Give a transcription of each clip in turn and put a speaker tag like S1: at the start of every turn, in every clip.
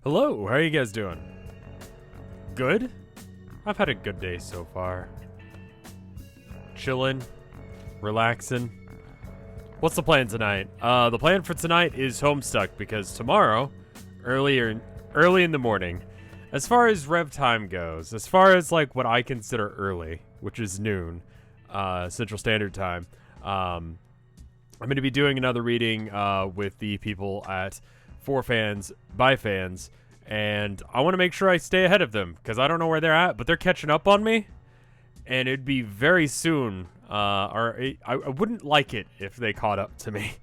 S1: Hello, how are you guys doing? Good? I've had a good day so far. Chilling, relaxing. What's the plan tonight? The plan for tonight is Homestuck because tomorrow, early in the morning, as far as rev time goes, as far as like what I consider early, which is noon, Central Standard Time, I'm going to be doing another reading with the people at For Fans by Fans, and I want to make sure I stay ahead of them because I don't know where they're at, but they're catching up on me, and it'd be very soon. I wouldn't like it if they caught up to me.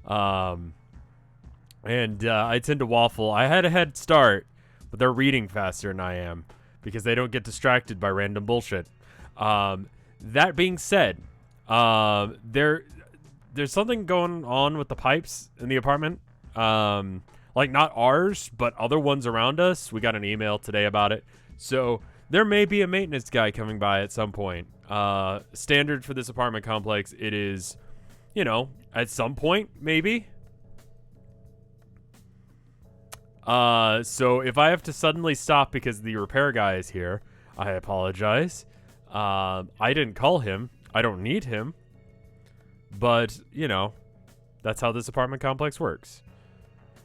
S1: I tend to waffle. I had a head start, but they're reading faster than I am because they don't get distracted by random bullshit. That being said, there's something going on with the pipes in the apartment. Like not ours, but other ones around us. We got an email today about it. So there may be a maintenance guy coming by at some point. Standard for this apartment complex, it is, at some point, maybe. So if I have to suddenly stop because the repair guy is here, I apologize. I didn't call him. I don't need him. But, that's how this apartment complex works.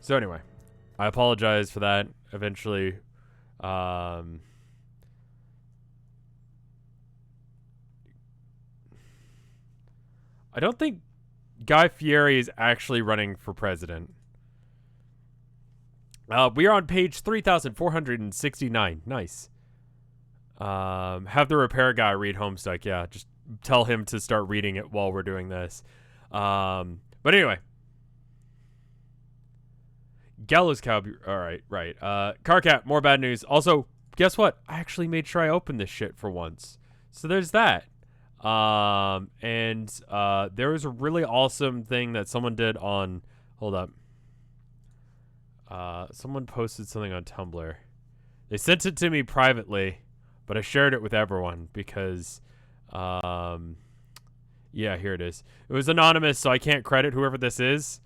S1: So anyway, I apologize for that. Eventually, I don't think Guy Fieri is actually running for president. We are on page 3,469. Nice. Have the repair guy read Homestuck. Yeah, just tell him to start reading it while we're doing this. But anyway. Gallows Cow. All right, right. Carcat, more bad news. Also, guess what? I actually made sure I opened this shit for once. So there's that. There was a really awesome thing that someone did on. Hold up. Someone posted something on Tumblr. They sent it to me privately, but I shared it with everyone because, yeah, here it is. It was anonymous, so I can't credit whoever this is.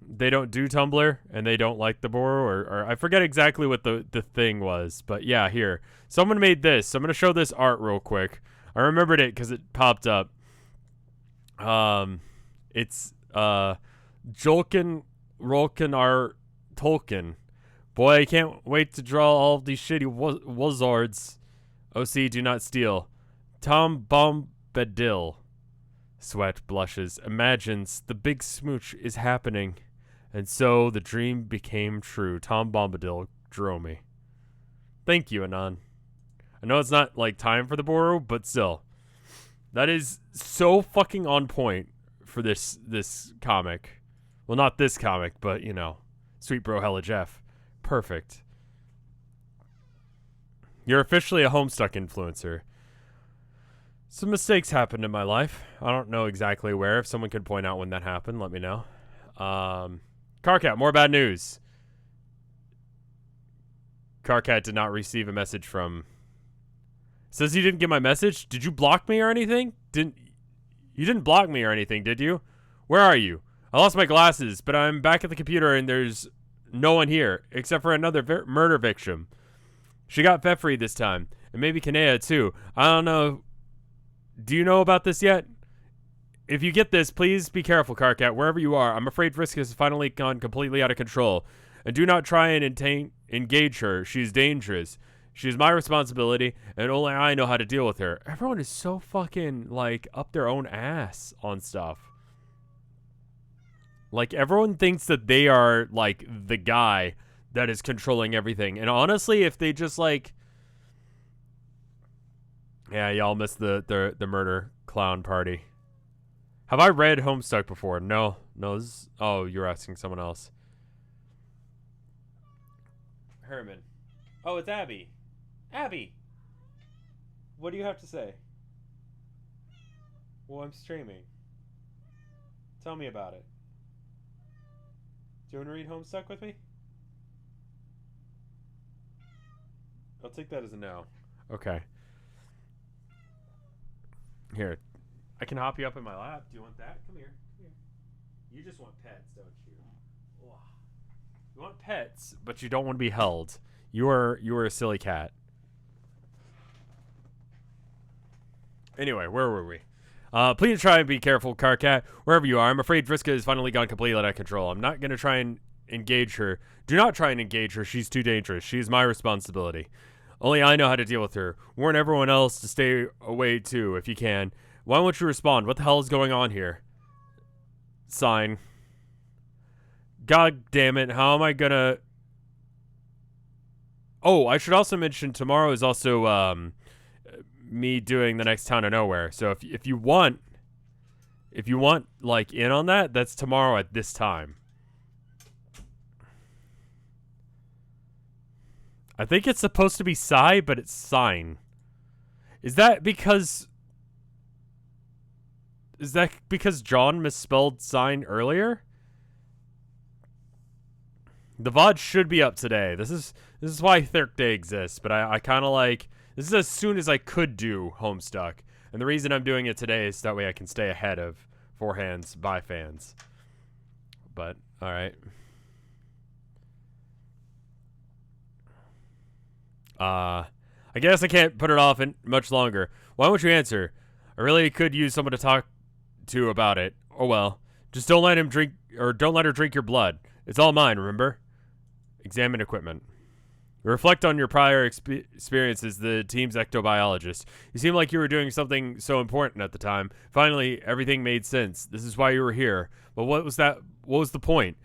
S1: They don't do Tumblr, and they don't like the Boro, or I forget exactly what the thing was, but yeah, here. Someone made this, so I'm going to show this art real quick. I remembered it because it popped up. It's, Jolkin Rolkin R. Tolkien. Boy, I can't wait to draw all of these shitty wizards. OC, do not steal. Tom Bombadil. Sweat blushes, imagines the big smooch is happening. And so the dream became true. Tom Bombadil drew me. Thank you, Anon. I know it's not like time for the Boro, but still. That is so fucking on point for this comic. Well, not this comic, but Sweet Bro Hella Jeff. Perfect. You're officially a Homestuck influencer. Some mistakes happened in my life. I don't know exactly where. If someone could point out when that happened, let me know. Carcat, more bad news. Carcat did not receive a message from... Says he didn't get my message? Did you block me or anything? You didn't block me or anything, did you? Where are you? I lost my glasses, but I'm back at the computer and there's no one here, except for another murder victim. She got Fefri this time, and maybe Kanea too. I don't know. Do you know about this yet? If you get this, please be careful, Carcat, wherever you are. I'm afraid Frisk has finally gone completely out of control. And do not try and engage her. She's dangerous. She's my responsibility, and only I know how to deal with her. Everyone is so fucking, up their own ass on stuff. Everyone thinks that they are, the guy that is controlling everything. And honestly, if they just, Yeah, y'all missed the murder clown party. Have I read Homestuck before? No. Oh, you're asking someone else. Herman. Oh, it's Abby. Abby! What do you have to say? Well, I'm streaming. Tell me about it. Do you want to read Homestuck with me? I'll take that as a no. Okay. Here. I can hop you up in my lap. Do you want that? Come here. You just want pets, don't you? You want pets, but you don't want to be held. You are a silly cat. Anyway, where were we? Please try and be careful, car cat. Wherever you are, I'm afraid Vriska has finally gone completely out of control. I'm not going to try and engage her. Do not try and engage her. She's too dangerous. She is my responsibility. Only I know how to deal with her. Warn everyone else to stay away, too, if you can. Why won't you respond? What the hell is going on here? Sign. God damn it. How am I going to... Oh, I should also mention tomorrow is also... me doing the next Town of Nowhere. So if you want like in on that, that's tomorrow at this time. I think it's supposed to be Psy, but it's Sign. Is that because John misspelled Sign earlier? The VOD should be up today. This is why Thirk Day exists, but I kind of like... This is as soon as I could do Homestuck. And the reason I'm doing it today is that way I can stay ahead of forehands by fans. But, alright. I guess I can't put it off much longer. Why won't you answer? I really could use someone to talk to about it. Oh well. Just don't let him drink, or don't let her drink your blood. It's all mine, remember? Examine equipment. Reflect on your prior experience as the team's ectobiologist. You seemed like you were doing something so important at the time. Finally, everything made sense. This is why you were here. But what was that? What was the point?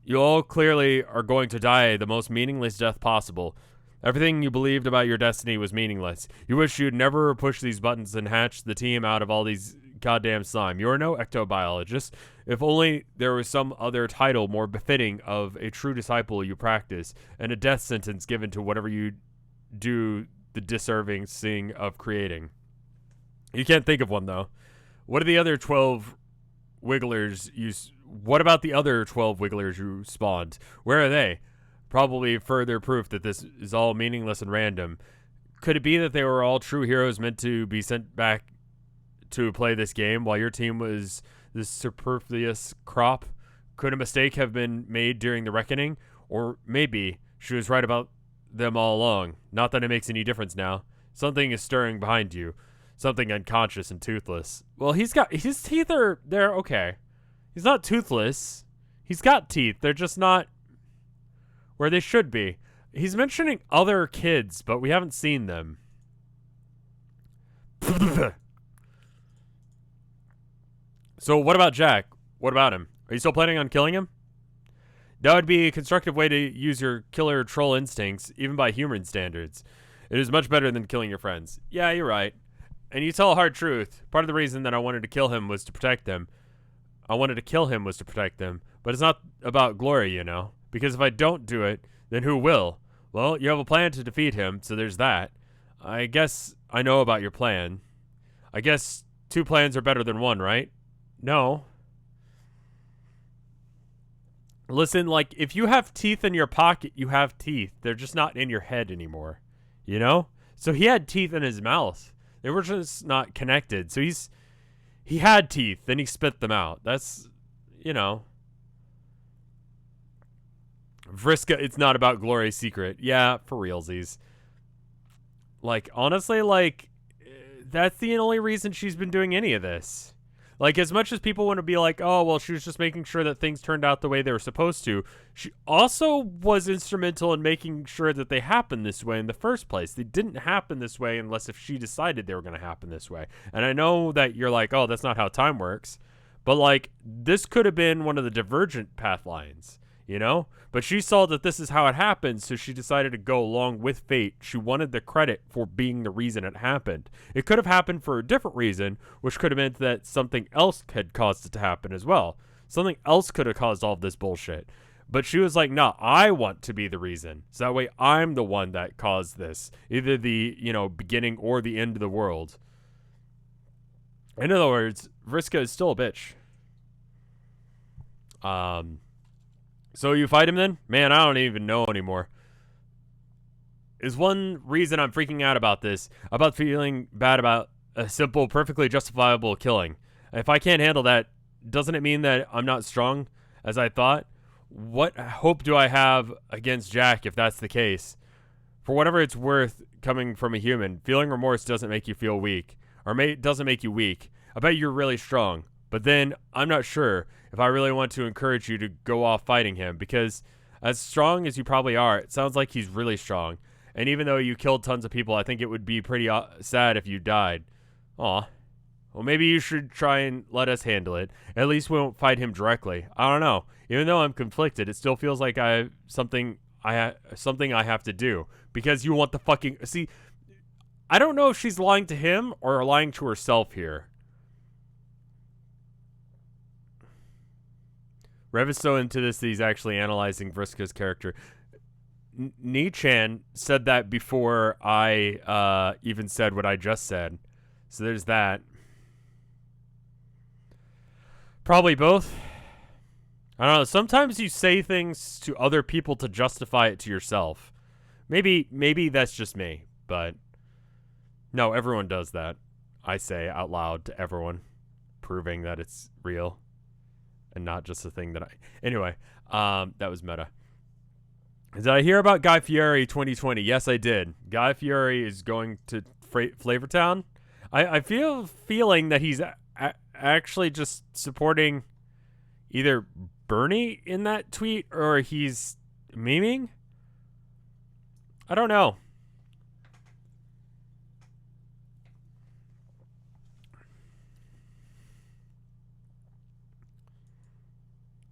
S1: You all clearly are going to die the most meaningless death possible. Everything you believed about your destiny was meaningless. You wish you'd never pushed these buttons and hatched the team out of all these goddamn slime. You're no ectobiologist. If only there was some other title more befitting of a true disciple you practice, and a death sentence given to whatever you do the deserving sing of creating. You can't think of one, though. What are the other 12 wigglers what about the other 12 wigglers you spawned? Where are they? Probably further proof that this is all meaningless and random. Could it be that they were all true heroes meant to be sent back to play this game while your team was this superfluous crop? Could a mistake have been made during the reckoning? Or maybe she was right about them all along. Not that it makes any difference now. Something is stirring behind you. Something unconscious and toothless. Well, his teeth are, they're okay. He's not toothless. He's got teeth. They're just not where they should be. He's mentioning other kids, but we haven't seen them. So what about Jack? What about him? Are you still planning on killing him? That would be a constructive way to use your killer troll instincts, even by human standards. It is much better than killing your friends. Yeah, you're right. And you tell a hard truth. Part of the reason that I wanted to kill him was to protect them. But it's not about glory, you know. Because if I don't do it, then who will? Well, you have a plan to defeat him, so there's that. I guess I know about your plan. I guess 2 plans are better than 1, right? No. Listen, like, if you have teeth in your pocket, you have teeth. They're just not in your head anymore. You know? So he had teeth in his mouth. They were just not connected. So he had teeth, then he spit them out. That's, you know. Vriska, it's not about Glory's secret. Yeah, for realsies. Like, honestly, like, that's the only reason she's been doing any of this. Like, as much as people want to be like, oh, well, she was just making sure that things turned out the way they were supposed to, she also was instrumental in making sure that they happened this way in the first place. They didn't happen this way unless if she decided they were going to happen this way. And I know that you're like, oh, that's not how time works. But, like, this could have been one of the divergent path lines, you know? But she saw that this is how it happened, so she decided to go along with fate. She wanted the credit for being the reason it happened. It could have happened for a different reason, which could have meant that something else had caused it to happen as well. Something else could have caused all of this bullshit. But she was like, no, I want to be the reason. So that way I'm the one that caused this. Either the, you know, beginning or the end of the world. In other words, Vriska is still a bitch. So you fight him then? Man, I don't even know anymore. Is one reason I'm freaking out about this, about feeling bad about a simple, perfectly justifiable killing. If I can't handle that, doesn't it mean that I'm not strong as I thought? What hope do I have against Jack if that's the case? For whatever it's worth, coming from a human, feeling remorse doesn't make you feel weak, or doesn't make you weak. I bet you're really strong. But then, I'm not sure if I really want to encourage you to go off fighting him, because as strong as you probably are, it sounds like he's really strong. And even though you killed tons of people, I think it would be pretty sad if you died. Aw. Well, maybe you should try and let us handle it. At least we won't fight him directly. I don't know. Even though I'm conflicted, it still feels like something I have to do. Because you want the fucking... See, I don't know if she's lying to him or lying to herself here. Rev is so into this that he's actually analyzing Vriska's character. Ni-chan said that before I even said what I just said. So there's that. Probably both. I don't know. Sometimes you say things to other people to justify it to yourself. Maybe that's just me, but no, everyone does that. I say out loud to everyone, proving that it's real and not just a thing that I... Anyway, that was meta. Did I hear about Guy Fieri 2020? Yes, I did. Guy Fieri is going to Flavortown. I feeling that he's actually just supporting either Bernie in that tweet or he's memeing. I don't know.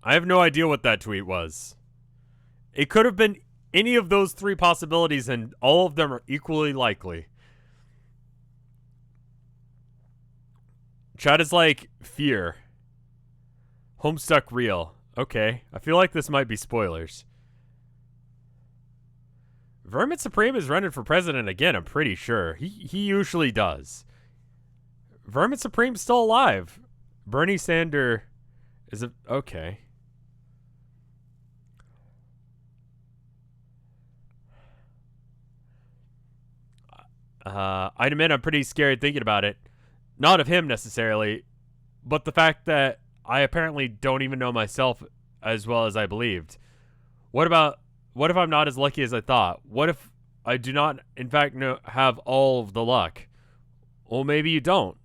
S1: I have no idea what that tweet was. It could have been any of those three possibilities, and all of them are equally likely. Chat is like, fear. Homestuck real. Okay, I feel like this might be spoilers. Vermin Supreme is running for president again, I'm pretty sure. He usually does. Vermin Supreme's still alive. Bernie Sanders is okay. I admit I'm pretty scared thinking about it. Not of him necessarily, but the fact that I apparently don't even know myself as well as I believed. What if I'm not as lucky as I thought? What if I do not, in fact, have all of the luck? Well, maybe you don't.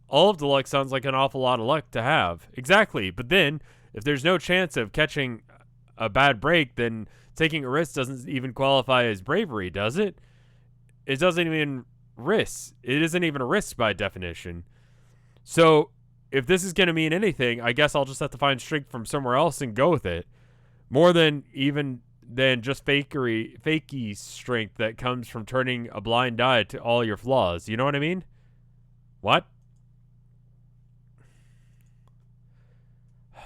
S1: All of the luck sounds like an awful lot of luck to have. Exactly, but then, if there's no chance of catching a bad break, then taking a risk doesn't even qualify as bravery, does it? It doesn't even risk. It isn't even a risk by definition. So, if this is going to mean anything, I guess I'll just have to find strength from somewhere else and go with it. More than just fakey strength that comes from turning a blind eye to all your flaws. You know what I mean? What?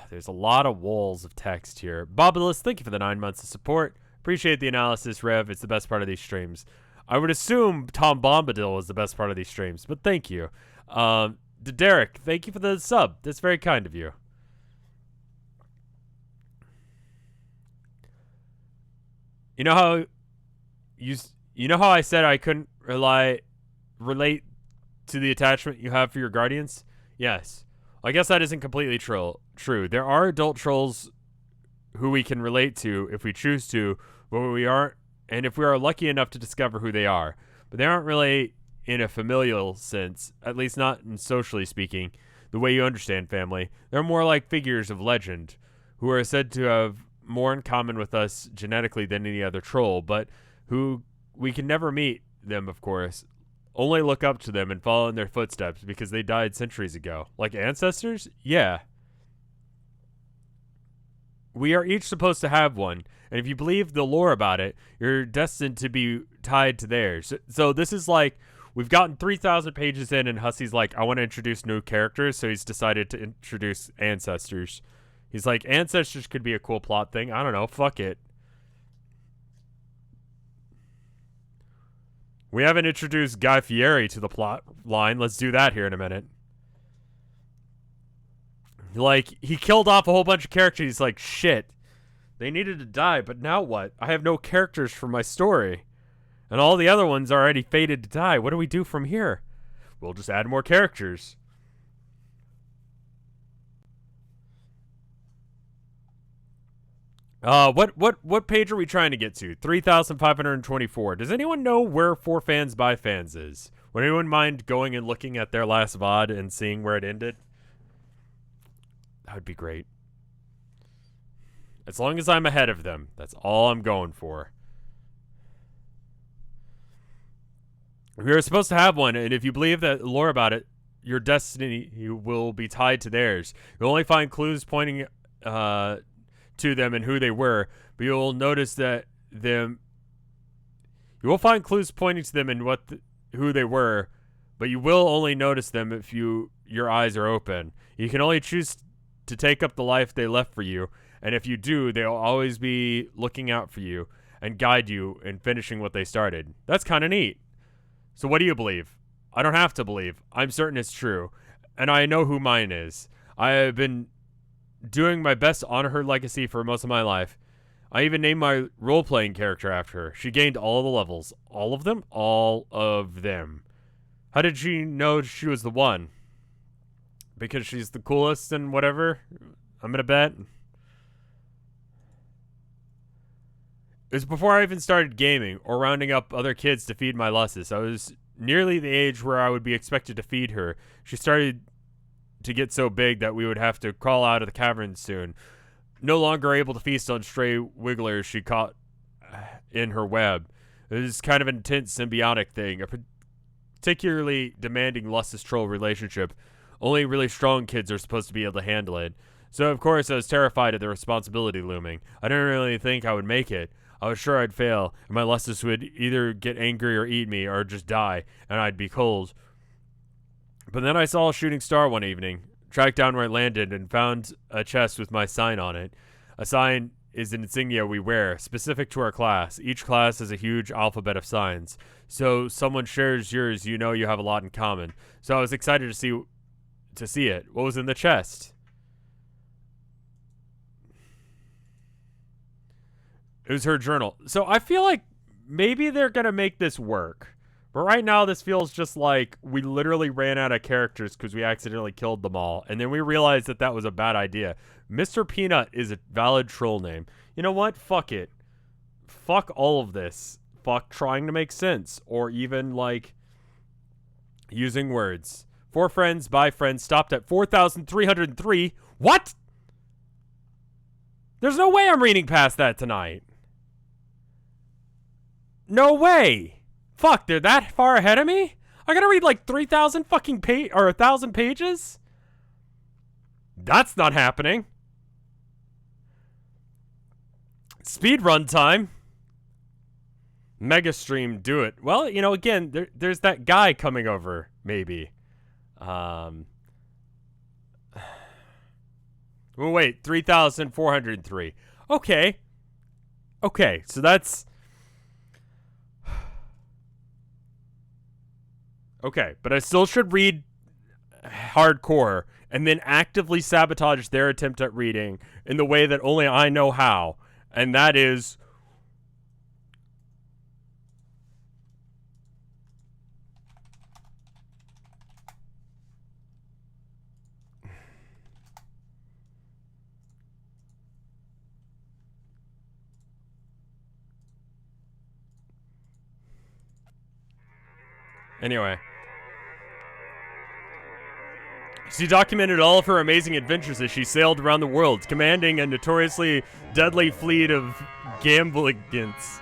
S1: There's a lot of walls of text here. Bobalus, thank you for the 9 months of support. Appreciate the analysis, Rev. It's the best part of these streams. I would assume Tom Bombadil is the best part of these streams, but thank you. Derek, thank you for the sub. That's very kind of you. You know how I said I couldn't relate to the attachment you have for your guardians? Yes. I guess that isn't completely true. There are adult trolls who we can relate to if we choose to, but we aren't, and if we are lucky enough to discover who they are. But they aren't really in a familial sense, at least not in socially speaking, the way you understand family. They're more like figures of legend, who are said to have more in common with us genetically than any other troll, but who we can never meet them, of course. Only look up to them and follow in their footsteps because they died centuries ago. Like ancestors? Yeah. We are each supposed to have one, and if you believe the lore about it, you're destined to be tied to theirs. So this is like, we've gotten 3,000 pages in, and Hussey's like, I want to introduce new characters, so he's decided to introduce ancestors. He's like, ancestors could be a cool plot thing. I don't know, fuck it. We haven't introduced Guy Fieri to the plot line. Let's do that here in a minute. Like, he killed off a whole bunch of characters. He's like, shit. They needed to die, but now what? I have no characters for my story. And all the other ones are already fated to die. What do we do from here? We'll just add more characters. What page are we trying to get to? 3,524. Does anyone know where For Fans by Fans is? Would anyone mind going and looking at their last VOD and seeing where it ended? That would be great. As long as I'm ahead of them, that's all I'm going for. We were supposed to have one, and if you believe that lore about it, your destiny will be tied to theirs. You'll only find clues pointing to them and who they were, but you'll notice that them. You will find clues pointing to them and who they were, but you will only notice them if your eyes are open. You can only choose to take up the life they left for you, and if you do, they'll always be looking out for you and guide you in finishing what they started. That's kind of neat. So what do you believe? I don't have to believe. I'm certain it's true, and I know who mine is. I have been doing my best to honor her legacy for most of my life. I even named my role-playing character after her. She gained all the levels. All of them? All of them. How did she know she was the one? Because she's the coolest and whatever? I'm gonna bet. It was before I even started gaming or rounding up other kids to feed my lusts. I was nearly the age where I would be expected to feed her. She started to get so big that we would have to crawl out of the caverns soon. No longer able to feast on stray wigglers she caught in her web. It was kind of an intense symbiotic thing, a particularly demanding lust-troll relationship. Only really strong kids are supposed to be able to handle it. So, of course, I was terrified of the responsibility looming. I didn't really think I would make it. I was sure I'd fail, and my lustus would either get angry or eat me, or just die, and I'd be cold. But then I saw a shooting star one evening, tracked down where it landed, and found a chest with my sign on it. A sign is an insignia we wear, specific to our class. Each class has a huge alphabet of signs. So someone shares yours, you know you have a lot in common. So I was excited to see it. What was in the chest? It was her journal. So I feel like maybe they're going to make this work. But right now, this feels just like we literally ran out of characters because we accidentally killed them all. And then we realized that that was a bad idea. Mr. Peanut is a valid troll name. You know what? Fuck it. Fuck all of this. Fuck trying to make sense. Or even, like, using words. For Friends by Friends stopped at 4,303. What? There's no way I'm reading past that tonight. No way. Fuck, they're that far ahead of me? I gotta read like 3,000 fucking or 1,000 pages? That's not happening. Speed run time. Mega stream, do it. Well, you know, again, there's that guy coming over, maybe. Oh, wait, 3,403. Okay. Okay, so that's... Okay, but I still should read hardcore and then actively sabotage their attempt at reading in the way that only I know how. And that is... Anyway. She documented all of her amazing adventures as she sailed around the world, commanding a notoriously deadly fleet of gambligants.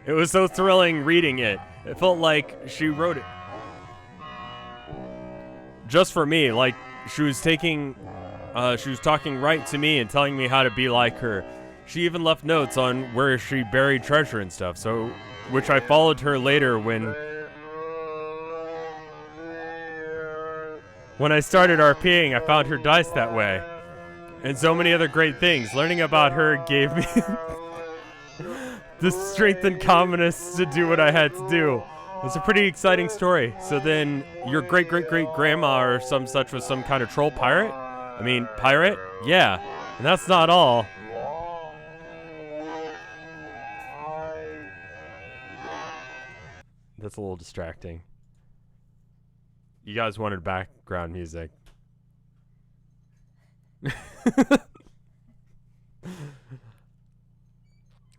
S1: It was so thrilling reading it. It felt like she wrote it just for me, like she was talking right to me and telling me how to be like her. She even left notes on where she buried treasure and stuff, so which I followed her later when I started RPing. I found her dice that way. And so many other great things. Learning about her gave me the strength and calmness to do what I had to do. It's a pretty exciting story. So then your great-great-great-grandma or some such was some kind of troll pirate? I mean, pirate? Yeah. And that's not all. That's a little distracting. You guys wanted background music.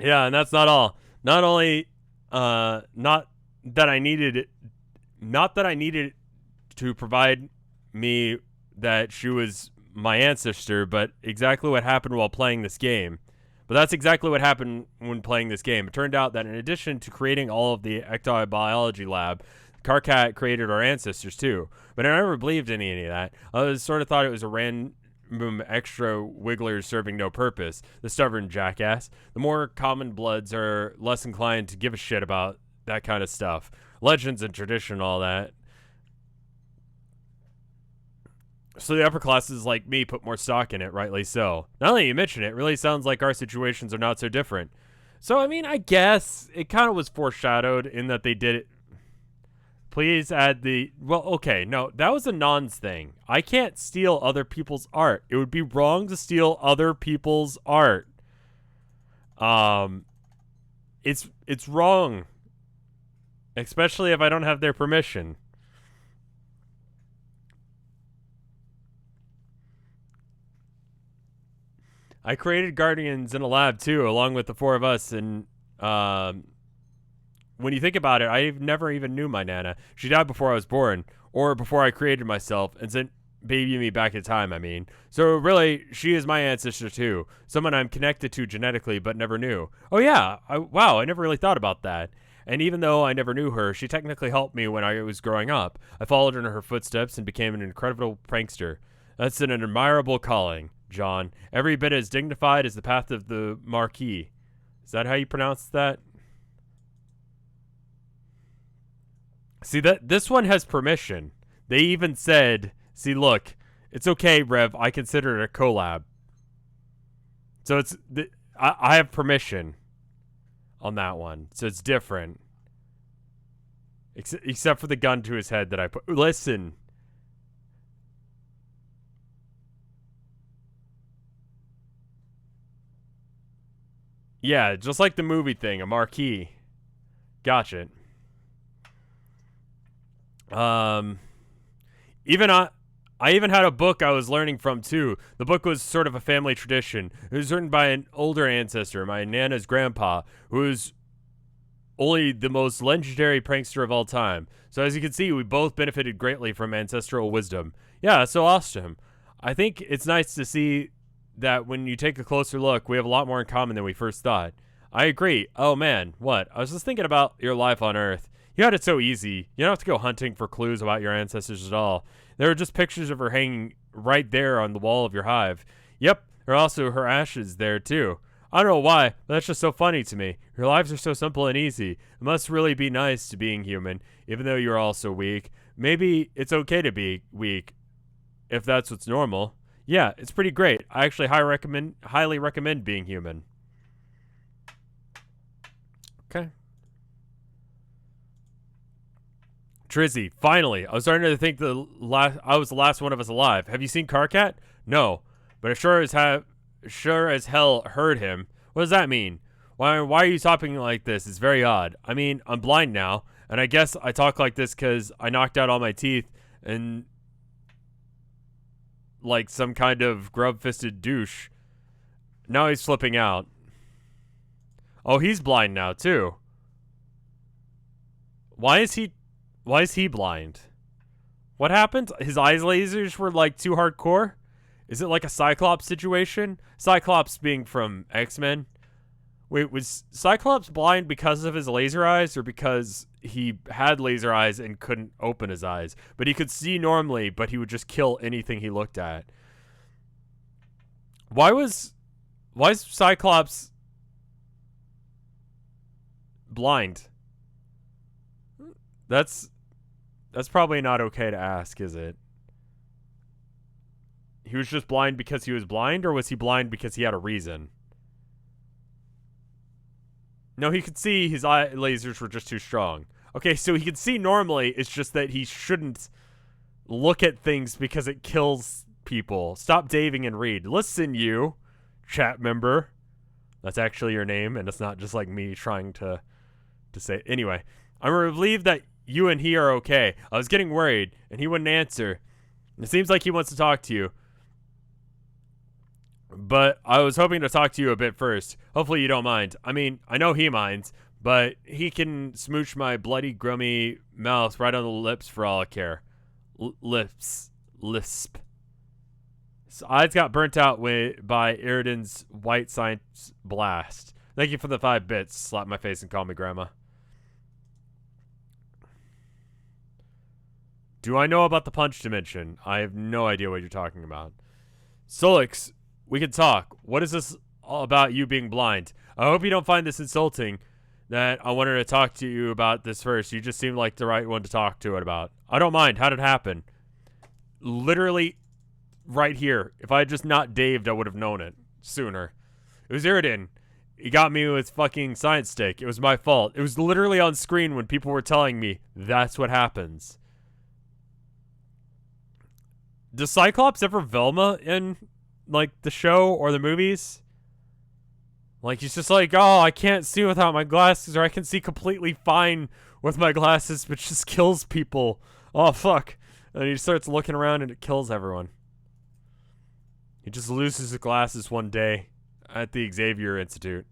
S1: Yeah, and that's not all. Not only, not that I needed, not that I needed to provide me that she was my ancestor, but exactly what happened while playing this game. But that's exactly what happened when playing this game. It turned out that in addition to creating all of the ectobiology lab, Karkat created our ancestors too. But I never believed in any of that. I was sort of thought it was a random extra wigglers serving no purpose. The stubborn jackass. The more common bloods are less inclined to give a shit about that kind of stuff. Legends and tradition, all that. So the upper classes like me put more stock in it, rightly so. Now that you mention it, it really sounds like our situations are not so different. So, I mean, I guess it kind of was foreshadowed in that they did it. Please add the. Well, okay, no, that was a non's thing. I can't steal other people's art. It would be wrong to steal other people's art. It's wrong. Especially if I don't have their permission. I created Guardians in a lab too, along with the four of us. And when you think about it, I never even knew my Nana. She died before I was born, or before I created myself and sent baby me back in time, I mean. So really, she is my ancestor too. Someone I'm connected to genetically but never knew. Oh yeah, wow, I never really thought about that. And even though I never knew her, she technically helped me when I was growing up. I followed in her footsteps and became an incredible prankster. That's an admirable calling, John. Every bit as dignified as the path of the Marquis. Is that how you pronounce that? See, that this one has permission. They even said, see, look, it's okay, Rev. I consider it a collab. So I have permission on that one. So it's different. Except for the gun to his head that I put. Listen. Yeah, just like the movie thing, a marquee. Gotcha. Even I even had a book I was learning from too. The book was sort of a family tradition. It was written by an older ancestor, my Nana's grandpa, who was only the most legendary prankster of all time. So as you can see, we both benefited greatly from ancestral wisdom. Yeah, so awesome. I think it's nice to see that when you take a closer look, we have a lot more in common than we first thought. I agree. Oh man, what? I was just thinking about your life on Earth. You had it so easy. You don't have to go hunting for clues about your ancestors at all. There are just pictures of her hanging right there on the wall of your hive. Yep, there are also her ashes there too. I don't know why, but that's just so funny to me. Your lives are so simple and easy. It must really be nice to being human, even though you're all so weak. Maybe it's okay to be weak, if that's what's normal. Yeah, it's pretty great. I actually highly recommend being human. Okay. Trizzy, finally. I was starting to think I was the last one of us alive. Have you seen Karkat? No, but I sure as hell heard him. What does that mean? Why are you talking like this? It's very odd. I mean, I'm blind now, and I guess I talk like this because I knocked out all my teeth and like some kind of grub-fisted douche. Now he's flipping out. Oh, he's blind now too. Why is he blind? What happened? His eyes lasers were like too hardcore? Is it like a Cyclops situation? Cyclops being from X-Men. Wait, was Cyclops blind because of his laser eyes or because he had laser eyes and couldn't open his eyes? But he could see normally, but he would just kill anything he looked at. Why is Cyclops blind? That's probably not okay to ask, is it? He was just blind because he was blind, or was he blind because he had a reason? No, he could see. His eye lasers were just too strong. Okay, so he could see normally. It's just that he shouldn't look at things because it kills people. Stop daving and read. Listen, you chat member. That's actually your name, and it's not just like me trying to say. Anyway, I'm relieved that you and he are okay. I was getting worried, and he wouldn't answer. It seems like he wants to talk to you. But I was hoping to talk to you a bit first. Hopefully you don't mind. I mean, I know he minds, but he can smooch my bloody, grummy mouth right on the lips for all I care. Lips. Lisp. His eyes got burnt out by Iridan's white science blast. Thank you for the 5 bits. Slap my face and call me grandma. Do I know about the punch dimension? I have no idea what you're talking about. Solix, we can talk. What is this all about you being blind? I hope you don't find this insulting that I wanted to talk to you about this first. You just seem like the right one to talk to it about. I don't mind. How did it happen? Literally right here. If I had just not daved, I would have known it sooner. It was Iridan. He got me with fucking science stick. It was my fault. It was literally on screen when people were telling me that's what happens. Does Cyclops ever Velma in, like, the show or the movies? Like, he's just like, oh, I can't see without my glasses, or I can see completely fine with my glasses, but just kills people. Oh, fuck. And he starts looking around and it kills everyone. He just loses his glasses one day at the Xavier Institute.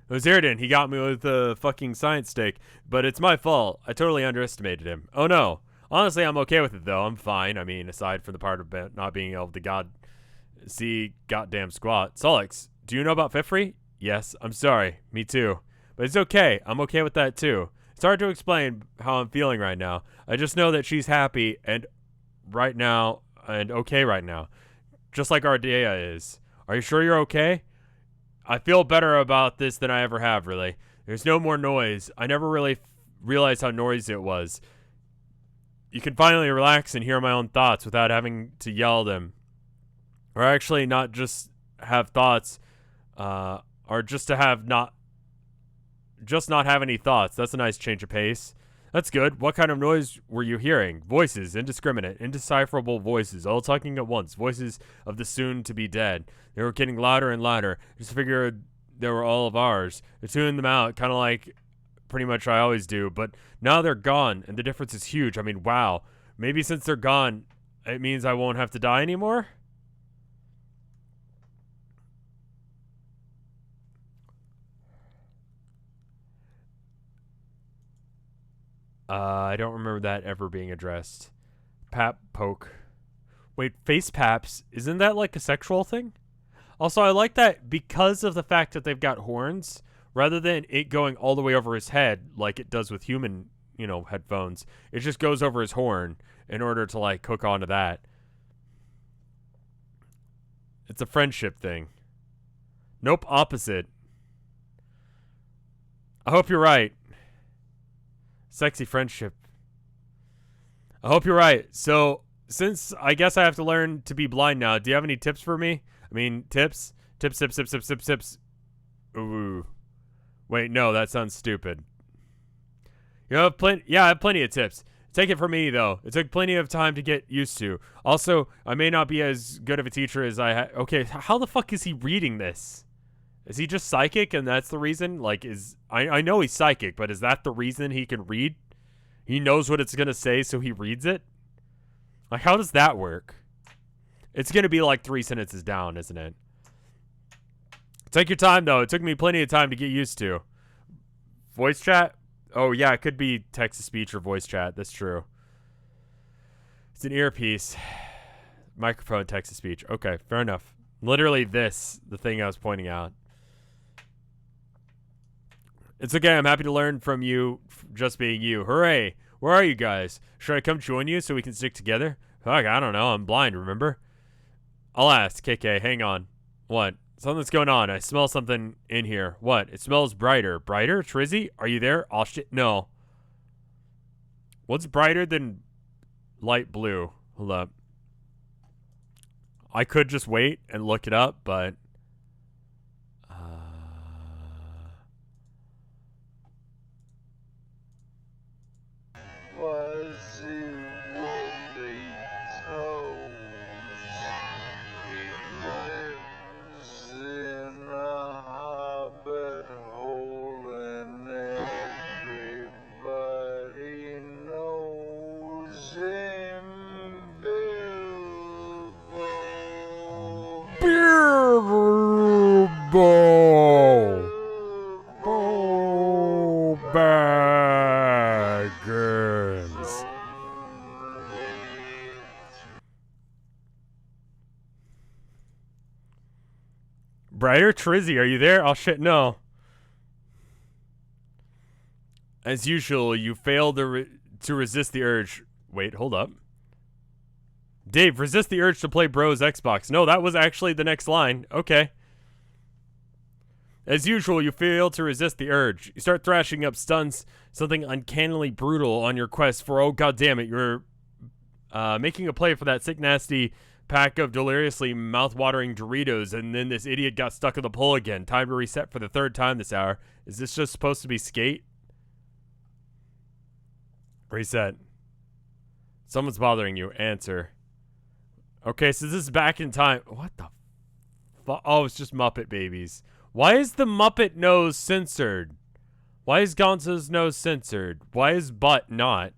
S1: It was Iridan. He got me with the fucking science stake, but it's my fault. I totally underestimated him. Oh, no. Honestly, I'm okay with it, though. I'm fine. I mean, aside from the part of not being able to see goddamn squat. Solix, do you know about Fifree? Yes, I'm sorry. Me too. But it's okay. I'm okay with that, too. It's hard to explain how I'm feeling right now. I just know that she's happy and okay right now. Just like Ardea is. Are you sure you're okay? I feel better about this than I ever have, really. There's no more noise. I never really realized how noisy it was. You can finally relax and hear my own thoughts without having to yell them. Or actually not just have thoughts, or just to have not have any thoughts. That's a nice change of pace. That's good. What kind of noise were you hearing? Voices, indiscriminate, indecipherable voices, all talking at once. Voices of the soon-to-be dead. They were getting louder and louder. I just figured they were all of ours. I tuned them out, kind of like pretty much I always do, but now they're gone, and the difference is huge. I mean, wow. Maybe since they're gone, it means I won't have to die anymore? I don't remember that ever being addressed. Pap poke. Wait, face paps? Isn't that like a sexual thing? Also, I like that because of the fact that they've got horns, rather than it going all the way over his head like it does with human, headphones, it just goes over his horn in order to, like, hook onto that. It's a friendship thing. Nope, opposite. I hope you're right. Sexy friendship. I hope you're right. So, since I guess I have to learn to be blind now, do you have any tips for me? I mean, tips? Tips. Ooh. Wait, no, that sounds stupid. You have plenty? Yeah, I have plenty of tips. Take it from me, though. It took plenty of time to get used to. Also, I may not be as good of a teacher as I had. Okay, how the fuck is he reading this? Is he just psychic and that's the reason? Like, I know he's psychic, but is that the reason he can read? He knows what it's going to say, so he reads it? Like, how does that work? It's going to be like 3 sentences down, isn't it? Take your time, though. It took me plenty of time to get used to. Voice chat? Oh, yeah, it could be text-to-speech or voice chat. That's true. It's an earpiece. Microphone, text-to-speech. Okay, fair enough. Literally this, the thing I was pointing out. It's okay. I'm happy to learn from you just being you. Hooray. Where are you guys? Should I come join you so we can stick together? Fuck, I don't know. I'm blind, remember? I'll ask. KK, hang on. What? Something's going on. I smell something in here. What? It smells brighter. Brighter? Trizzy? Are you there? Oh, shit. No. What's brighter than light blue? Hold up. I could just wait and look it up, but... Bo Baggins. Brighter Trizzy, are you there? Oh shit, no. As usual, you fail to resist the urge. Wait, hold up. Dave, resist the urge to play Bros Xbox. No, that was actually the next line. Okay. As usual, you fail to resist the urge. You start thrashing up stuns, something uncannily brutal on your quest for, oh goddammit, you're making a play for that sick nasty pack of deliriously mouth-watering Doritos, and then this idiot got stuck in the pole again. Time to reset for the third time this hour. Is this just supposed to be skate? Reset. Someone's bothering you. Answer. Okay, so this is back in time. What the fuck? Oh, it's just Muppet Babies. Why is the Muppet nose censored? Why is Gonzo's nose censored? Why is butt not?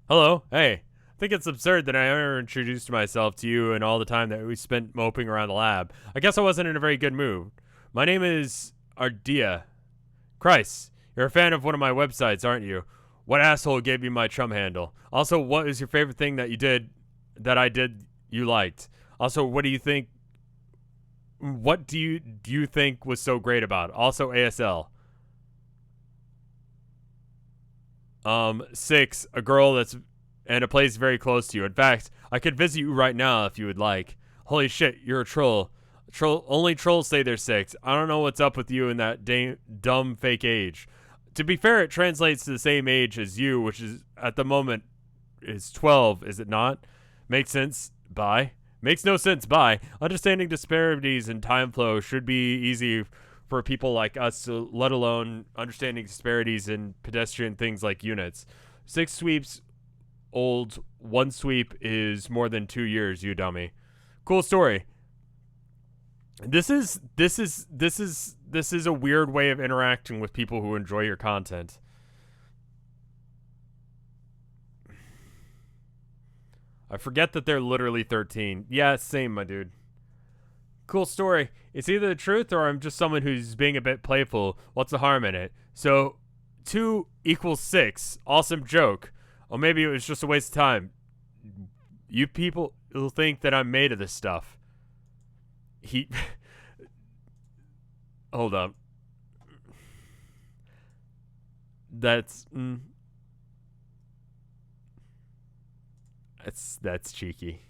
S1: Hello? Hey. I think it's absurd that I ever introduced myself to you and all the time that we spent moping around the lab. I guess I wasn't in a very good mood. My name is Ardia. Christ, you're a fan of one of my websites, aren't you? What asshole gave you my chum handle? Also, what is your favorite thing that I did you liked? Also, what do you think was so great about it? Also, ASL. 6, a girl that's and a place very close to you. In fact, I could visit you right now if you would like. Holy shit, you're a troll. Only trolls say they're 6. I don't know what's up with you in that dumb fake age. To be fair, it translates to the same age as you, which is at the moment is 12, is it not? Makes sense. Bye. Makes no sense. Bye. Understanding disparities in time flow should be easy for people like us, let alone understanding disparities in pedestrian things like units. 6 sweeps old, 1 sweep is more than 2 years, you dummy. Cool story. This is a weird way of interacting with people who enjoy your content. I forget that they're literally 13. Yeah, same, my dude. Cool story. It's either the truth or I'm just someone who's being a bit playful. What's the harm in it? So, 2 equals 6. Awesome joke. Or maybe it was just a waste of time. You people will think that I'm made of this stuff. Hold up. That's cheeky.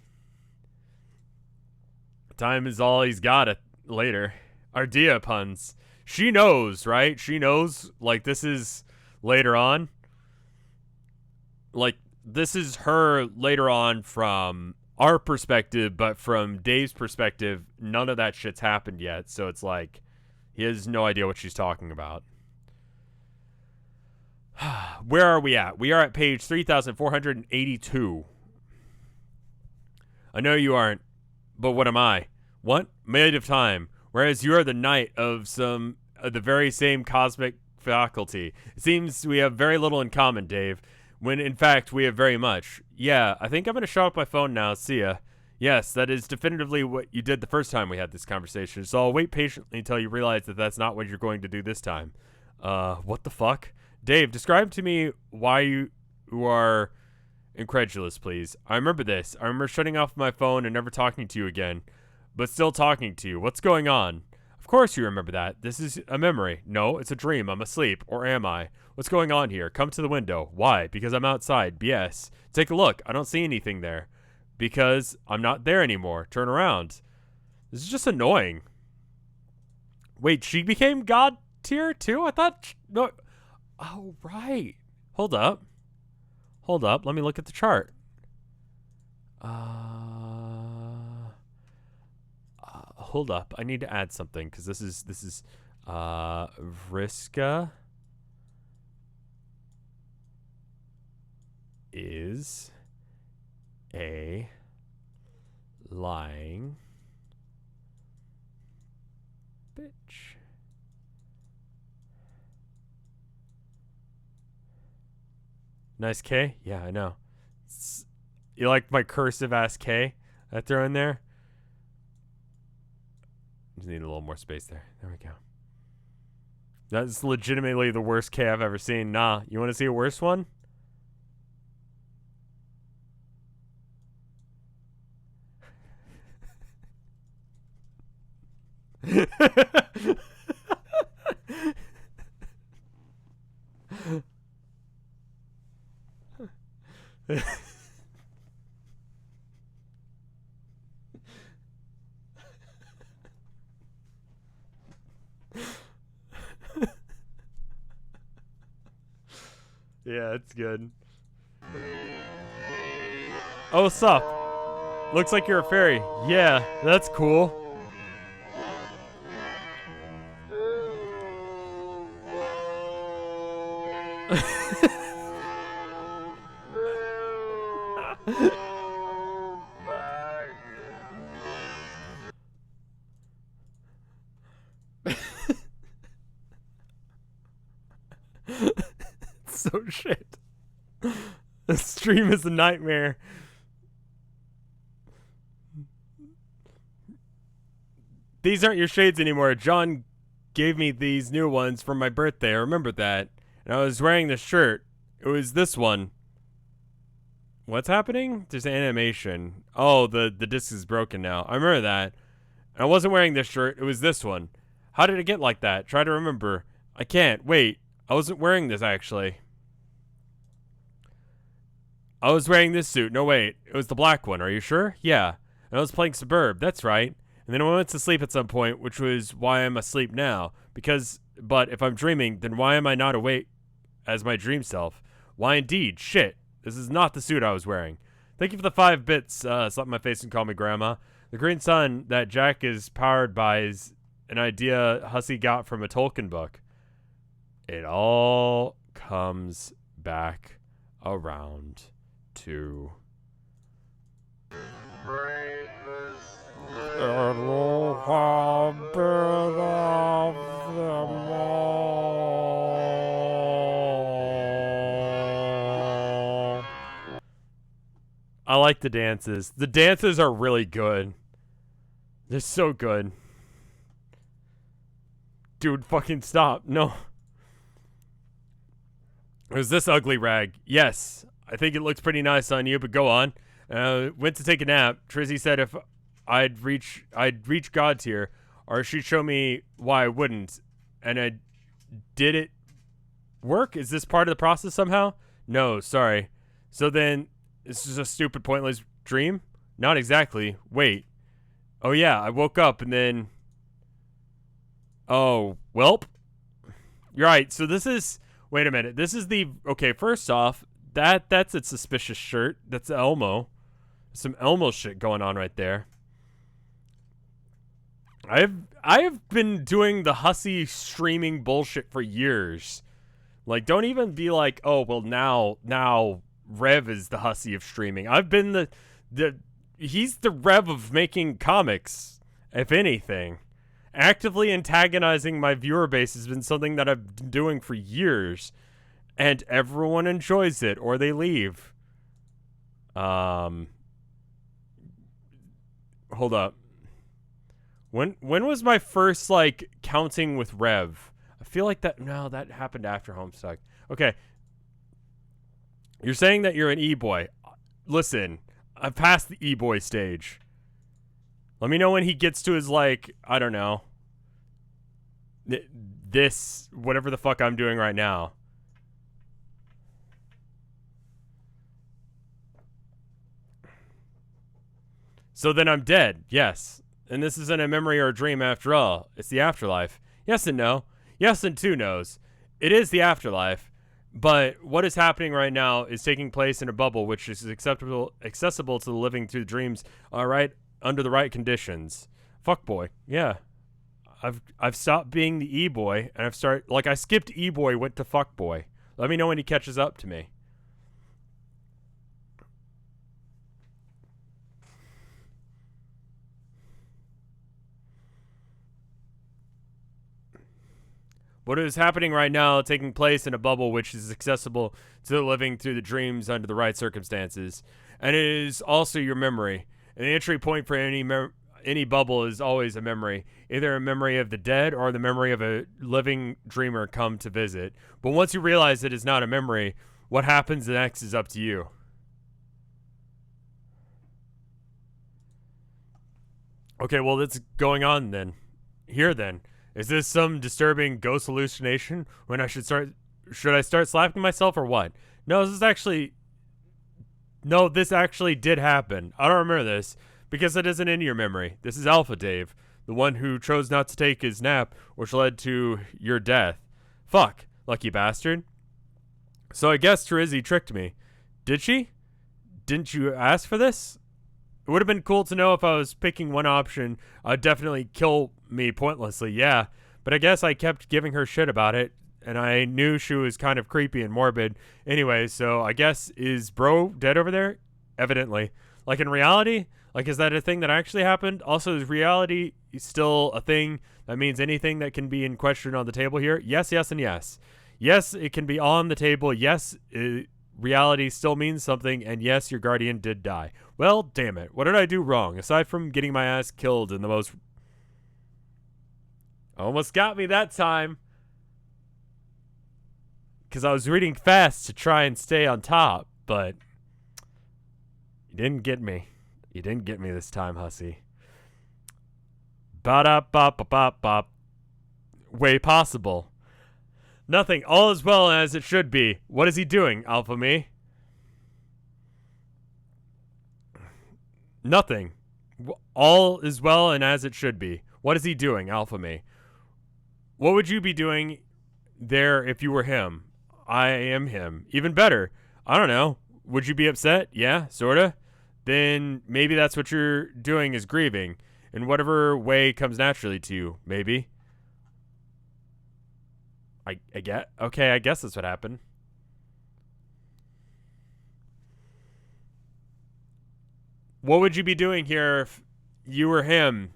S1: Time is all he's got later. Ardia puns. She knows, right? She knows, like, this is later on. Like, this is her later on from our perspective, but from Dave's perspective, none of that shit's happened yet. So it's like, he has no idea what she's talking about. Where are we at? We are at page 3,482. I know you aren't, but what am I? What? Made of time. Whereas you are the knight of some of the very same cosmic faculty. It seems we have very little in common, Dave, when in fact we have very much. Yeah, I think I'm going to shut off my phone now. See ya. Yes, that is definitively what you did the first time we had this conversation, so I'll wait patiently until you realize that that's not what you're going to do this time. What the fuck? Dave, describe to me why you are incredulous, please. I remember this. I remember shutting off my phone and never talking to you again, but still talking to you. What's going on? Of course you remember that. This is a memory. No, it's a dream. I'm asleep. Or am I? What's going on here? Come to the window. Why? Because I'm outside. BS. Take a look. I don't see anything there. Because I'm not there anymore. Turn around. This is just annoying. Wait, she became God tier too? I thought... No. Oh, right. Hold up. Hold up. Let me look at the chart. Hold up. I need to add something because this is Vriska is a lying bitch. Nice K? Yeah, I know. You like my cursive ass K I throw in there? Just need a little more space there. There we go. That's legitimately the worst K I've ever seen. Nah, you want to see a worse one? Yeah, it's good. Oh, what's up? Looks like you're a fairy. Yeah, that's cool. So shit. The stream is a nightmare. These aren't your shades anymore. John gave me these new ones for my birthday. I remember that. And I was wearing this shirt. It was this one. What's happening? There's animation. Oh, the disc is broken now. I remember that. And I wasn't wearing this shirt. It was this one. How did it get like that? Try to remember. I can't. Wait. I wasn't wearing this, actually. I was wearing this suit. No, wait. It was the black one. Are you sure? Yeah. And I was playing Suburb. That's right. And then I went to sleep at some point, which was why I'm asleep now. But if I'm dreaming, then why am I not awake as my dream self? Why indeed? Shit. This is not the suit I was wearing. Thank you for the 5 bits. Slap my face and call me grandma. The green sun that Jack is powered by is an idea Hussey got from a Tolkien book. It all comes back around to... I like the dances. The dances are really good. They're so good. Dude, fucking stop. No. It was this ugly rag. Yes. I think it looks pretty nice on you, but go on. Went to take a nap. Trizzy said if I'd reach God tier, or she'd show me why I wouldn't. And I did it work? Is this part of the process somehow? No, sorry. So then, this is a stupid, pointless dream? Not exactly. Wait. Oh yeah, I woke up and then... Oh, welp. You're right, so this is... Wait a minute, this is the... Okay, first off, that's a suspicious shirt. That's Elmo. Some Elmo shit going on right there. I have been doing the Hussey streaming bullshit for years. Like, don't even be like, oh, well, now Rev is the Hussey of streaming. I've been he's the Rev of making comics, if anything. Actively antagonizing my viewer base has been something that I've been doing for years. And everyone enjoys it, or they leave. Hold up. When was my first, like, counting with Rev? I feel like that happened after Homestuck. Okay. You're saying that you're an e-boy. Listen, I've passed the e-boy stage. Let me know when he gets to his, like, I don't know. This, whatever the fuck I'm doing right now. So then I'm dead, yes. And this isn't a memory or a dream after all. It's the afterlife. Yes and no. Yes and 2 no's. It is the afterlife, but what is happening right now is taking place in a bubble which is accessible to the living through dreams, alright, under the right conditions. Fuckboy. Yeah. I've stopped being the e-boy, and I've started... Like, I skipped e-boy, went to fuckboy. Let me know when he catches up to me. What is happening right now, taking place in a bubble which is accessible to the living through the dreams under the right circumstances. And it is also your memory. And the entry point for any any bubble is always a memory, either a memory of the dead or the memory of a living dreamer come to visit. But once you realize it is not a memory, what happens next is up to you. Okay, well, that's going on then. Here then. Is this some disturbing ghost hallucination when should I start slapping myself or what? No, this actually did happen. I don't remember this because it isn't in your memory. This is Alpha Dave, the one who chose not to take his nap, which led to your death. Fuck, lucky bastard. So I guess Terizzi tricked me. Did she? Didn't you ask for this? It would have been cool to know if I was picking one option, I'd definitely kill me pointlessly, yeah. But I guess I kept giving her shit about it, and I knew she was kind of creepy and morbid. Anyway, so I guess, is bro dead over there? Evidently. Like in reality? Like, is that a thing that actually happened? Also, is reality still a thing that means anything that can be in question on the table here? Yes, yes, and yes. Yes, it can be on the table. Yes, reality still means something, and yes, your guardian did die. Well, damn it. What did I do wrong, aside from getting my ass killed in the most... Almost got me that time. Because I was reading fast to try and stay on top, but... You didn't get me. You didn't get me this time, hussy. Ba-da-ba-ba-ba-ba. Way possible. Nothing. All is well as it should be. What is he doing, Alpha Me? Nothing. All is well and as it should be. What is he doing, Alpha Me? What would you be doing there if you were him? I am him. Even better. I don't know. Would you be upset? Yeah, sorta. Then maybe that's what you're doing is grieving. In whatever way comes naturally to you, maybe. I get. Okay, I guess that's what happened. What would you be doing here if you were him?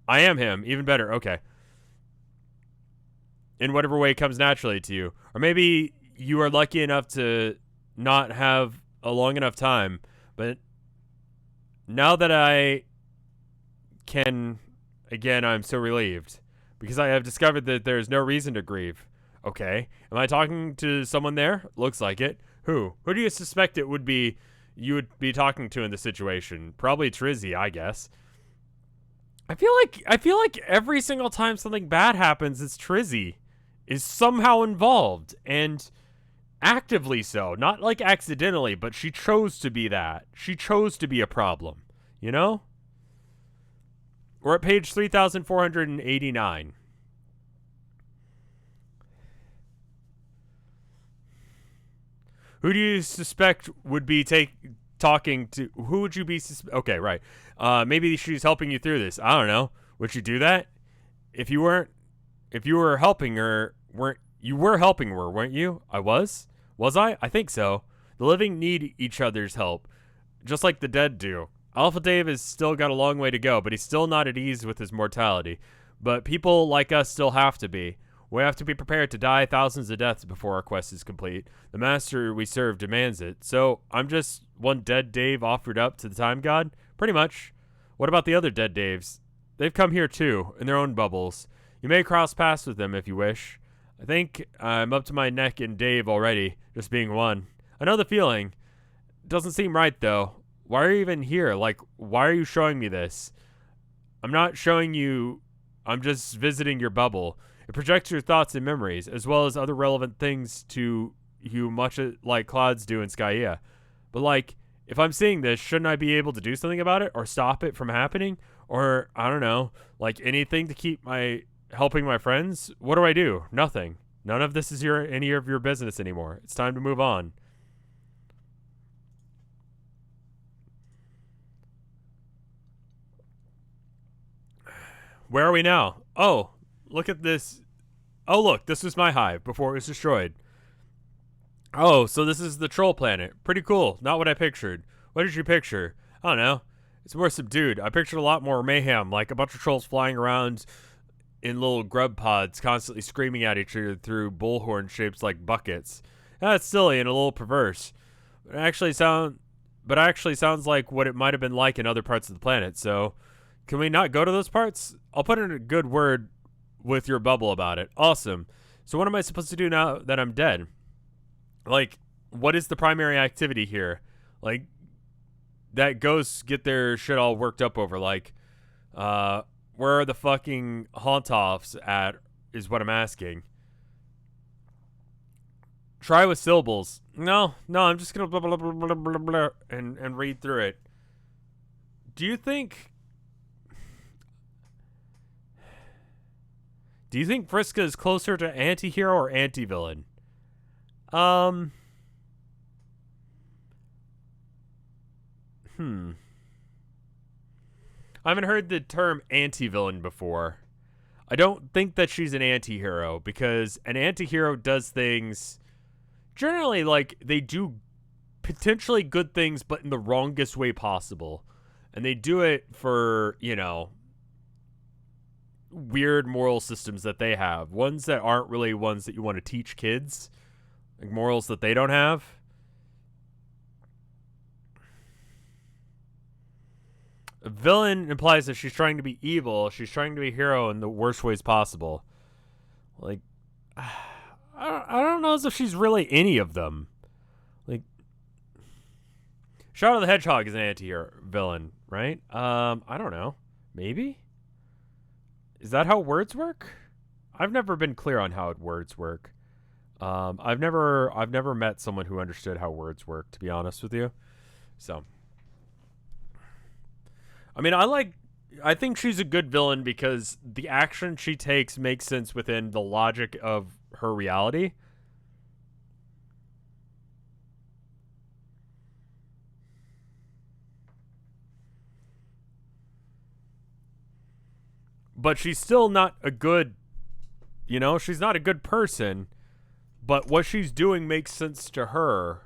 S1: I am him. Even better. Okay. In whatever way comes naturally to you. Or maybe you are lucky enough to not have a long enough time. But now that I can, again, I'm so relieved. Because I have discovered that there is no reason to grieve. Okay. Am I talking to someone there? Looks like it. Who? Who do you suspect it would be you would be talking to in this situation? Probably Terizzi, I guess. I feel like every single time something bad happens, it's Terizzi is somehow involved, and actively so. Not like accidentally, but she chose to be that. She chose to be a problem. You know? We're at page 3,489. Who do you suspect would be talking to? Who would you be? Okay, right. Maybe she's helping you through this. I don't know. Would you do that? If you were helping her, you were helping her, weren't you? I was. Was I? I think so. The living need each other's help, just like the dead do. Alpha Dave has still got a long way to go, but he's still not at ease with his mortality. But people like us still have to be. We have to be prepared to die thousands of deaths before our quest is complete. The master we serve demands it. So, I'm just one dead Dave offered up to the time god? Pretty much. What about the other dead Daves? They've come here too, in their own bubbles. You may cross paths with them if you wish. I think I'm up to my neck in Dave already, just being one. I know the feeling. It doesn't seem right, though. Why are you even here? Like, why are you showing me this? I'm not showing you. I'm just visiting your bubble. It projects your thoughts and memories, as well as other relevant things to you, much like clouds do in Skyia. But, like, if I'm seeing this, shouldn't I be able to do something about it, or stop it from happening? Or, I don't know, like anything to keep helping my friends? What do I do? Nothing. None of this is any of your business anymore. It's time to move on. Where are we now? Oh, look at this. Oh, look, this was my hive before it was destroyed. Oh, so this is the troll planet. Pretty cool. Not what I pictured. What did you picture? I don't know. It's more subdued. I pictured a lot more mayhem, like a bunch of trolls flying around in little grub pods, constantly screaming at each other through bullhorn shapes like buckets. That's silly and a little perverse. But it actually sounds like what it might have been like in other parts of the planet, so Can we not go to those parts? I'll put in a good word with your bubble about it. Awesome. So what am I supposed to do now that I'm dead? Like, what is the primary activity here? Like, that ghosts get their shit all worked up over. Like, where are the fucking haunt-offs at is what I'm asking. Try with syllables. No, I'm just gonna blah, blah, blah, blah, blah, blah, and read through it. Do you think Vriska is closer to anti-hero or anti-villain? I haven't heard the term anti-villain before. I don't think that she's an anti-hero, because an anti-hero does things generally, like, they do potentially good things but in the wrongest way possible. And they do it for, you know, weird moral systems that they have. Ones that aren't really ones that you want to teach kids. Like morals that they don't have. A villain implies that she's trying to be evil. She's trying to be a hero in the worst ways possible. Like, I don't know as if she's really any of them. Like, Shadow the Hedgehog is an anti-hero villain, right? I don't know. Maybe? Is that how words work? I've never been clear on how words work. I've never met someone who understood how words work, to be honest with you. So, I mean, I think she's a good villain because the action she takes makes sense within the logic of her reality. But she's still not a good, you know, she's not a good person, but what she's doing makes sense to her.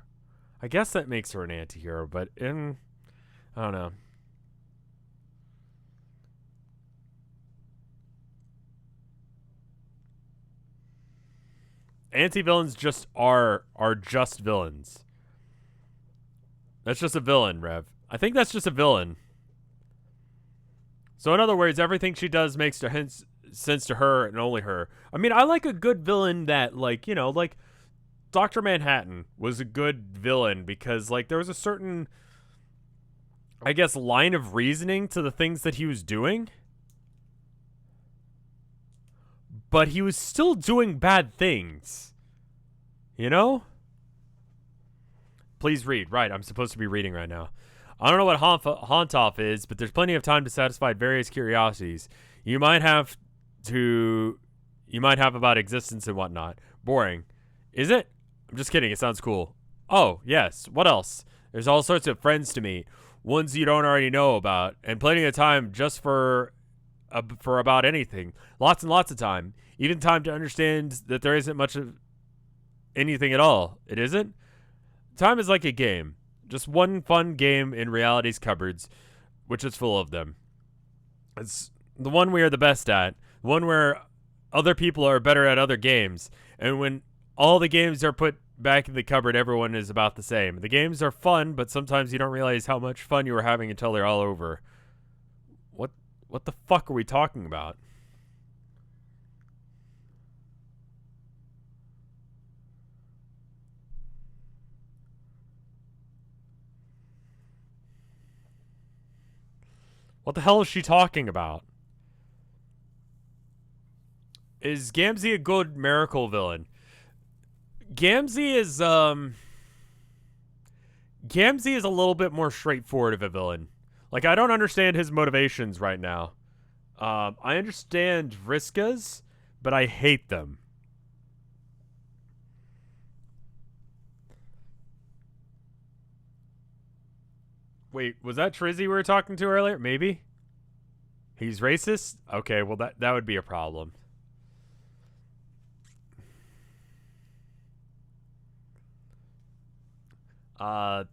S1: I guess that makes her an anti-hero, but I don't know. Anti-villains just are just villains. That's just a villain, Rev. I think that's just a villain. So in other words, everything she does makes sense to her and only her. I mean, I like a good villain that, like, you know, like Dr. Manhattan was a good villain because, like, there was a certain, I guess, line of reasoning to the things that he was doing. But he was still doing bad things. You know? Please read. Right, I'm supposed to be reading right now. I don't know what haunt-off is, but there's plenty of time to satisfy various curiosities. You might have about existence and whatnot. Boring. Is it? I'm just kidding. It sounds cool. Oh, yes. What else? There's all sorts of friends to meet. Ones you don't already know about. And plenty of time just for about anything. Lots and lots of time. Even time to understand that there isn't much of anything at all. It isn't? Time is like a game. Just one fun game in reality's cupboards, which is full of them. It's the one we are the best at. The one where other people are better at other games. And when all the games are put back in the cupboard, everyone is about the same. The games are fun, but sometimes you don't realize how much fun you were having until they're all over. What the fuck are we talking about? What the hell is she talking about? Is Gamzee a good miracle villain? Gamzee is a little bit more straightforward of a villain. Like, I don't understand his motivations right now. I understand Vriska's, but I hate them. Wait, was that Trizzy we were talking to earlier? Maybe? He's racist? Okay, well, that would be a problem.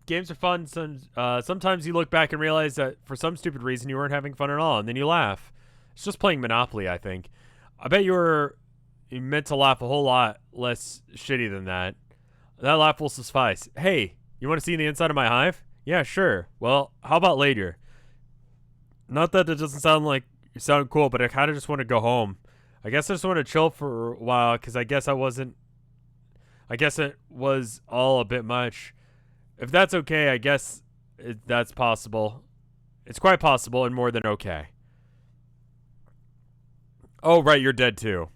S1: Games are fun. Sometimes you look back and realize that for some stupid reason you weren't having fun at all, and then you laugh. It's just playing Monopoly, I think. I bet you meant to laugh a whole lot less shitty than that. That laugh will suffice. Hey, you want to see the inside of my hive? Yeah, sure. Well, how about later? Not that it doesn't sound like you sound cool, but I kind of just want to go home. I guess I just want to chill for a while because I guess I wasn't. I guess it was all a bit much. If that's okay, I guess that's possible. It's quite possible and more than okay. Oh, right, you're dead too.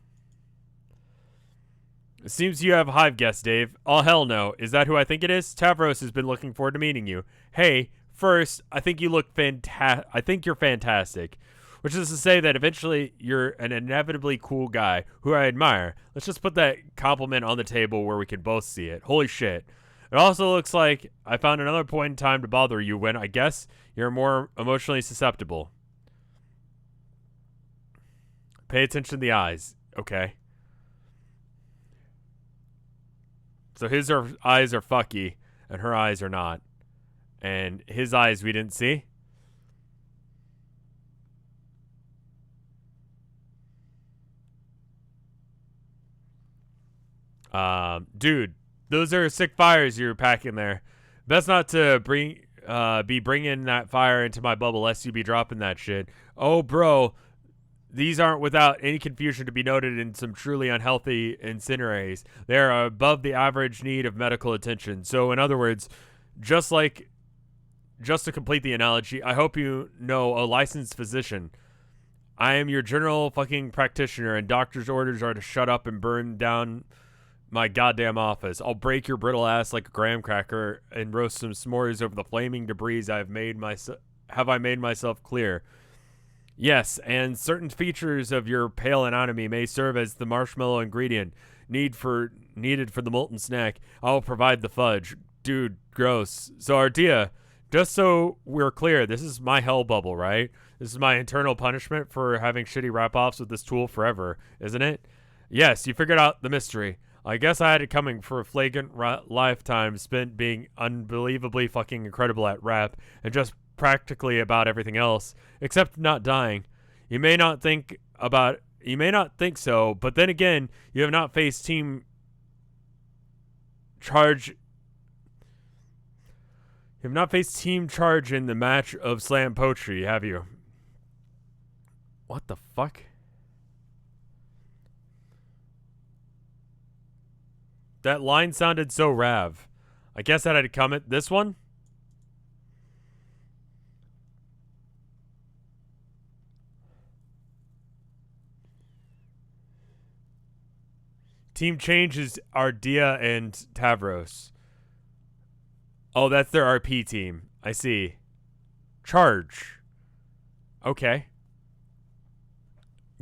S1: It seems you have a hive guest, Dave. Oh, hell no. Is that who I think it is? Tavros has been looking forward to meeting you. Hey, first, I think you look fantastic. I think you're fantastic. Which is to say that eventually you're an inevitably cool guy who I admire. Let's just put that compliment on the table where we can both see it. Holy shit. It also looks like I found another point in time to bother you when, I guess, you're more emotionally susceptible. Pay attention to the eyes. Okay. So his eyes are fucky, and her eyes are not. And his eyes we didn't see. Dude, those are sick fires you're packing there. Best not to be bringing that fire into my bubble lest you be dropping that shit. Oh, bro, these aren't without any confusion to be noted in some truly unhealthy incineraries. They are above the average need of medical attention. So, in other words, just to complete the analogy, I hope you know a licensed physician. I am your general fucking practitioner, and doctor's orders are to shut up and burn down my goddamn office. I'll break your brittle ass like a graham cracker and roast some s'mores over the flaming debris I made myself clear. Yes, and certain features of your pale anatomy may serve as the marshmallow ingredient needed for the molten snack. I'll provide the fudge. Dude, gross. So Ardea, just so we're clear, this is my hell bubble, right? This is my internal punishment for having shitty wrap-offs with this tool forever, isn't it? Yes, you figured out the mystery. I guess I had it coming for a flagrant lifetime spent being unbelievably fucking incredible at rap and just practically about everything else, except not dying. You may not think so, but then again, you have not faced team charge. You have not faced team charge in the match of slam poetry, have you? What the fuck? That line sounded so Rav. I guess that had to come at this one? Team change is Ardea and Tavros. Oh, that's their RP team. I see. Charge. Okay.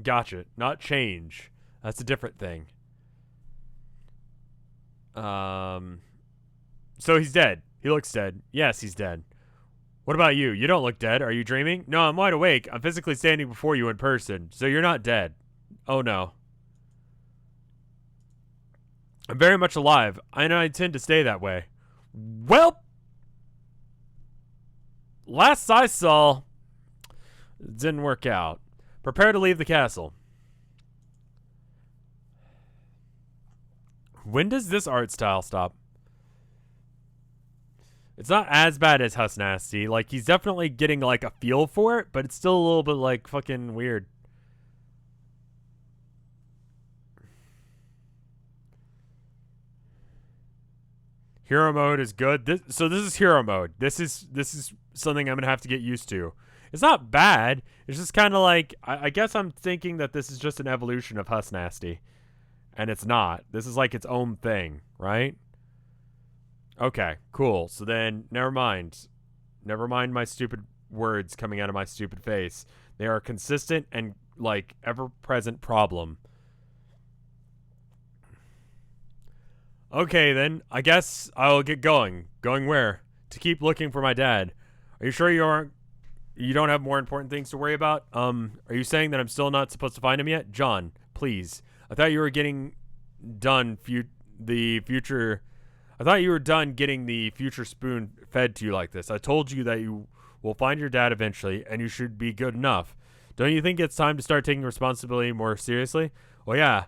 S1: Gotcha. Not change. That's a different thing. So he's dead. He looks dead. Yes, he's dead. What about you? You don't look dead. Are you dreaming? No, I'm wide awake. I'm physically standing before you in person. So you're not dead. Oh, no. I'm very much alive, and I intend to stay that way. Well, last I saw, it didn't work out. Prepare to leave the castle. When does this art style stop? It's not as bad as Huss Nasty. Like, he's definitely getting, like, a feel for it, but it's still a little bit, like, fucking weird. Hero mode is good. This is hero mode. This is something I'm going to have to get used to. It's not bad. It's just kind of like, I guess I'm thinking that this is just an evolution of Huss Nasty. And it's not. This is like its own thing, right? Okay, cool. So then, never mind. Never mind my stupid words coming out of my stupid face. They are a consistent and, like, ever-present problem. Okay, then. I guess I'll get going. Going where? To keep looking for my dad. Are you sure you don't have more important things to worry about? Are you saying that I'm still not supposed to find him yet? John, please. I thought you were getting done the future spoon fed to you like this. I told you that you will find your dad eventually, and you should be good enough. Don't you think it's time to start taking responsibility more seriously? Well, yeah.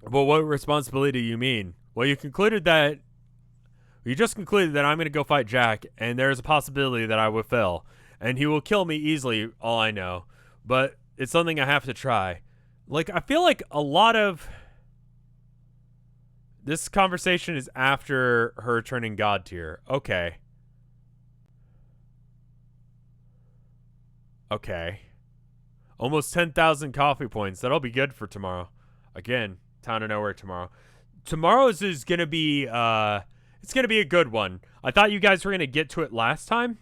S1: But what responsibility do you mean? Well, you just concluded that I'm going to go fight Jack, and there's a possibility that I will fail. and he will kill me easily, all I know. But it's something I have to try. Like, I feel like a lot of this conversation is after her turning God tier. Okay. Okay. Almost 10,000 coffee points. That'll be good for tomorrow. Again, town of nowhere tomorrow. Tomorrow's is going to be, it's going to be a good one. I thought you guys were going to get to it last time.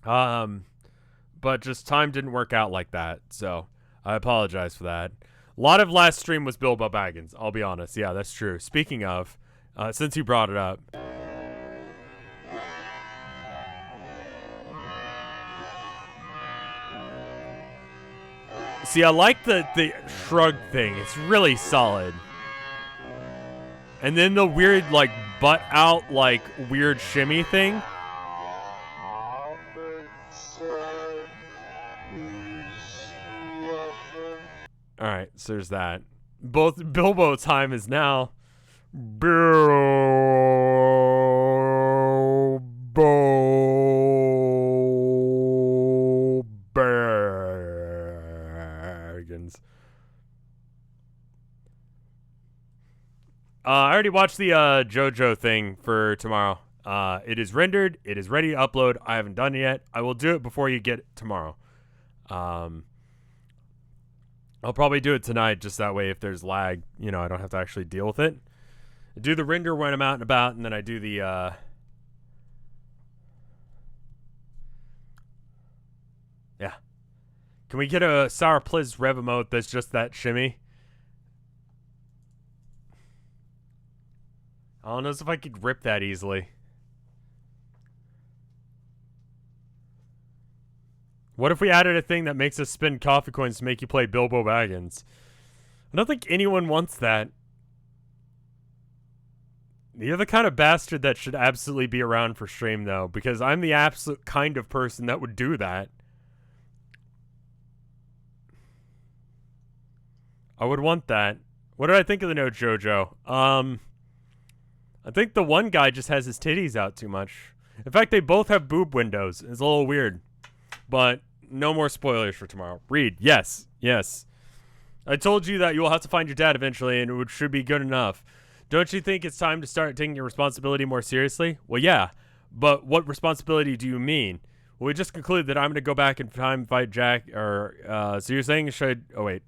S1: But just time didn't work out like that. So I apologize for that. A lot of last stream was Bilbo Baggins. I'll be honest. Yeah, that's true. Speaking of, since you brought it up. See, I like the shrug thing. It's really solid. And then the weird, like, butt out, like, weird shimmy thing. Alright, so there's that. Both Bilbo time is now. Bilbo Baggins. I already watched the JoJo thing for tomorrow. It is rendered. It is ready to upload. I haven't done it yet. I will do it before you get it tomorrow. I'll probably do it tonight, just that way if there's lag, you know, I don't have to actually deal with it. I do the render when I'm out and about, and then I do the, yeah. Can we get a Sour Pliz Rev emote that's just that shimmy? I don't know if I could rip that easily. What if we added a thing that makes us spend coffee coins to make you play Bilbo Baggins? I don't think anyone wants that. You're the kind of bastard that should absolutely be around for stream, though, because I'm the absolute kind of person that would do that. I would want that. What did I think of the note, JoJo? I think the one guy just has his titties out too much. In fact, they both have boob windows. It's a little weird. But no more spoilers for tomorrow. Read. Yes. Yes. I told you that you will have to find your dad eventually, and it should be good enough. Don't you think it's time to start taking your responsibility more seriously? Well, yeah. But what responsibility do you mean? Well, we just concluded that I'm going to go back in time and fight Jack, or, so you're saying should... Oh, wait.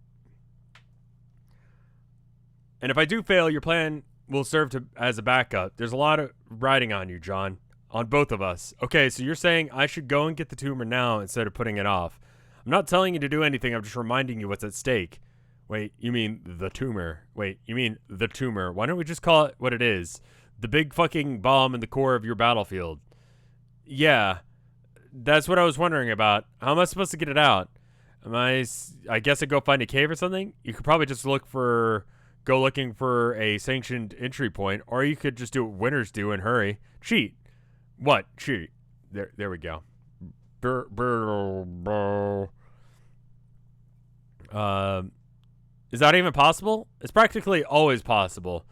S1: And if I do fail, your plan will serve as a backup. There's a lot of riding on you, John. On both of us. Okay, so you're saying I should go and get the tumor now instead of putting it off. I'm not telling you to do anything. I'm just reminding you what's at stake. Wait, you mean the tumor. Wait, you mean the tumor. Why don't we just call it what it is? The big fucking bomb in the core of your battlefield. Yeah, that's what I was wondering about. How am I supposed to get it out? I guess I go find a cave or something? You could probably just go looking for a sanctioned entry point, or you could just do what winners do and hurry. Cheat. What? Cheat. There we go. Is that even possible? It's practically always possible.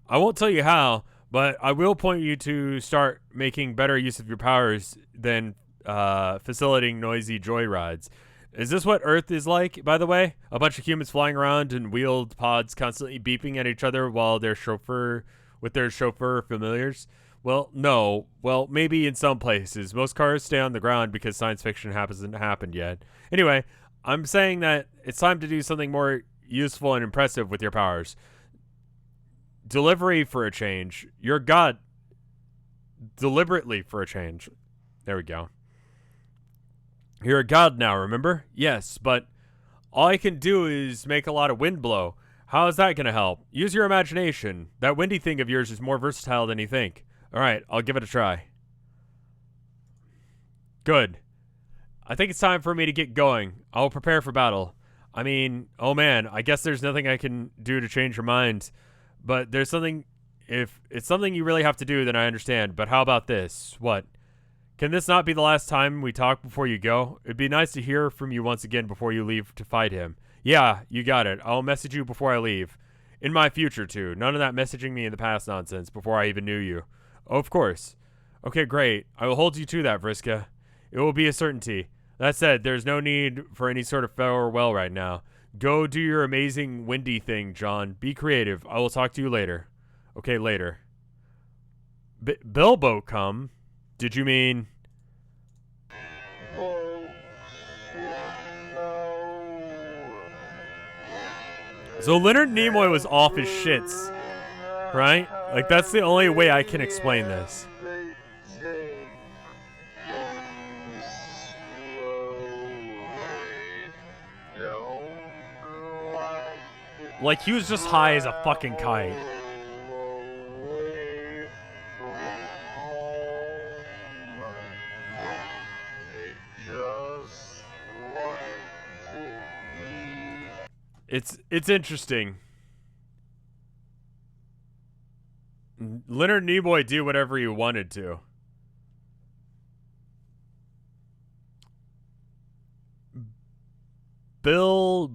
S1: I won't tell you how, but I will point you to start making better use of your powers than facilitating noisy joyrides. Is this what Earth is like, by the way? A bunch of humans flying around in wheeled pods constantly beeping at each other while their chauffeur familiars? Well, no. Well, maybe in some places. Most cars stay on the ground because science fiction hasn't happened yet. Anyway, I'm saying that it's time to do something more useful and impressive with your powers. Delivery for a change. Your God. Deliberately for a change. There we go. You're a god now, remember? Yes, but all I can do is make a lot of wind blow. How is that going to help? Use your imagination. That windy thing of yours is more versatile than you think. All right, I'll give it a try. Good. I think it's time for me to get going. I'll prepare for battle. I mean, oh man, I guess there's nothing I can do to change your mind. But there's something... If it's something you really have to do, then I understand. But how about this? What? Can this not be the last time we talk before you go? It'd be nice to hear from you once again before you leave to fight him. Yeah, you got it. I'll message you before I leave. In my future, too. None of that messaging me in the past nonsense before I even knew you. Oh, of course. Okay, great. I will hold you to that, Vriska. It will be a certainty. That said, there's no need for any sort of farewell right now. Go do your amazing windy thing, John. Be creative. I will talk to you later. Okay, later. Bilbo come? Did you mean... So Leonard Nimoy was off his shits, right? Like, that's the only way I can explain this. Like, he was just high as a fucking kite. It's interesting. Leonard Nimoy do whatever he wanted to. Bill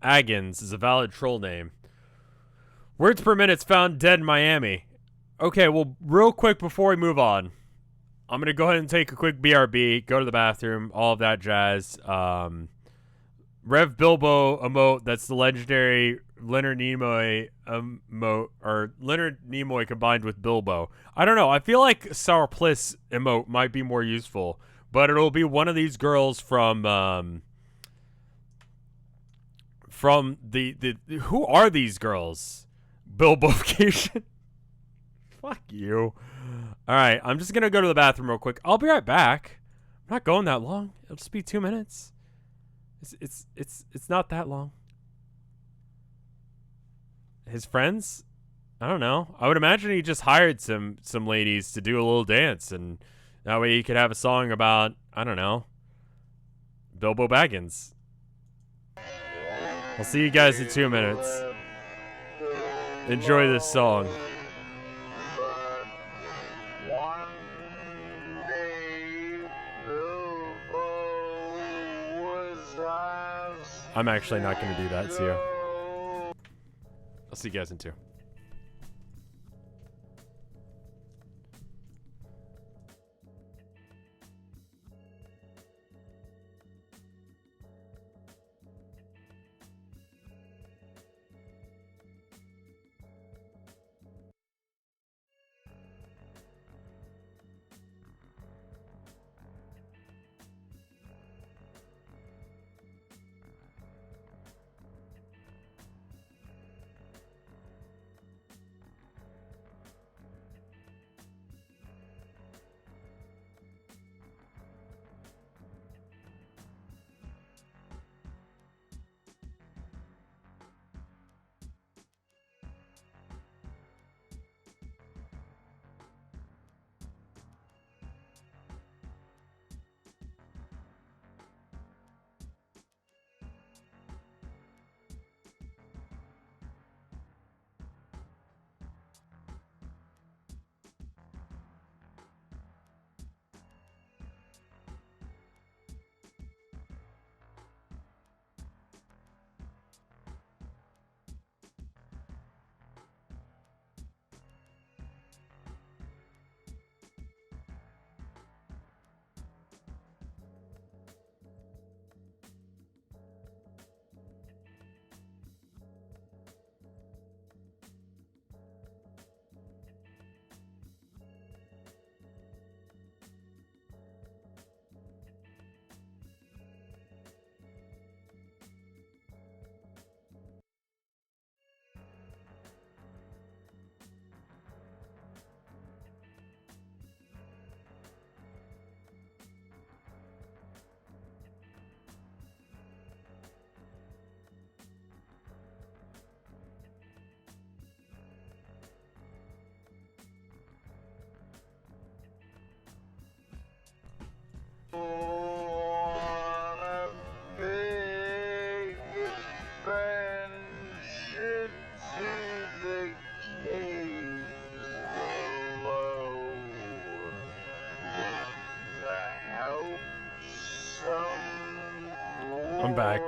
S1: Aggins is a valid troll name. Words per minute's found dead in Miami. Okay, well, real quick before we move on, I'm gonna go ahead and take a quick BRB, go to the bathroom, all of that jazz. Rev Bilbo emote, that's the legendary Leonard Nimoy emote, or Leonard Nimoy combined with Bilbo. I don't know, I feel like Sour Bliss emote might be more useful, but it'll be one of these girls from the who are these girls? Bilbofication? Fuck you. Alright, I'm just gonna go to the bathroom real quick. I'll be right back. I'm not going that long. It'll just be 2 minutes. It's not that long. His friends? I don't know. I would imagine he just hired some ladies to do a little dance, and that way he could have a song about, I don't know, Bilbo Baggins. I'll see you guys in 2 minutes. Enjoy this song. I'm actually not going to do that, so I'll see you guys in 2. I'm back.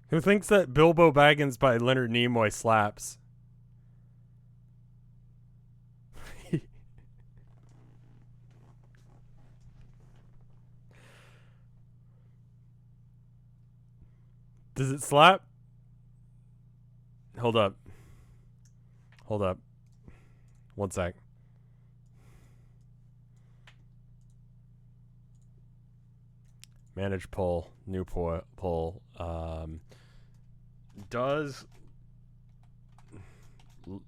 S1: Who thinks that Bilbo Baggins by Leonard Nimoy slaps? Does it slap? Hold up. Hold up. One sec. Manage poll. New poll. Does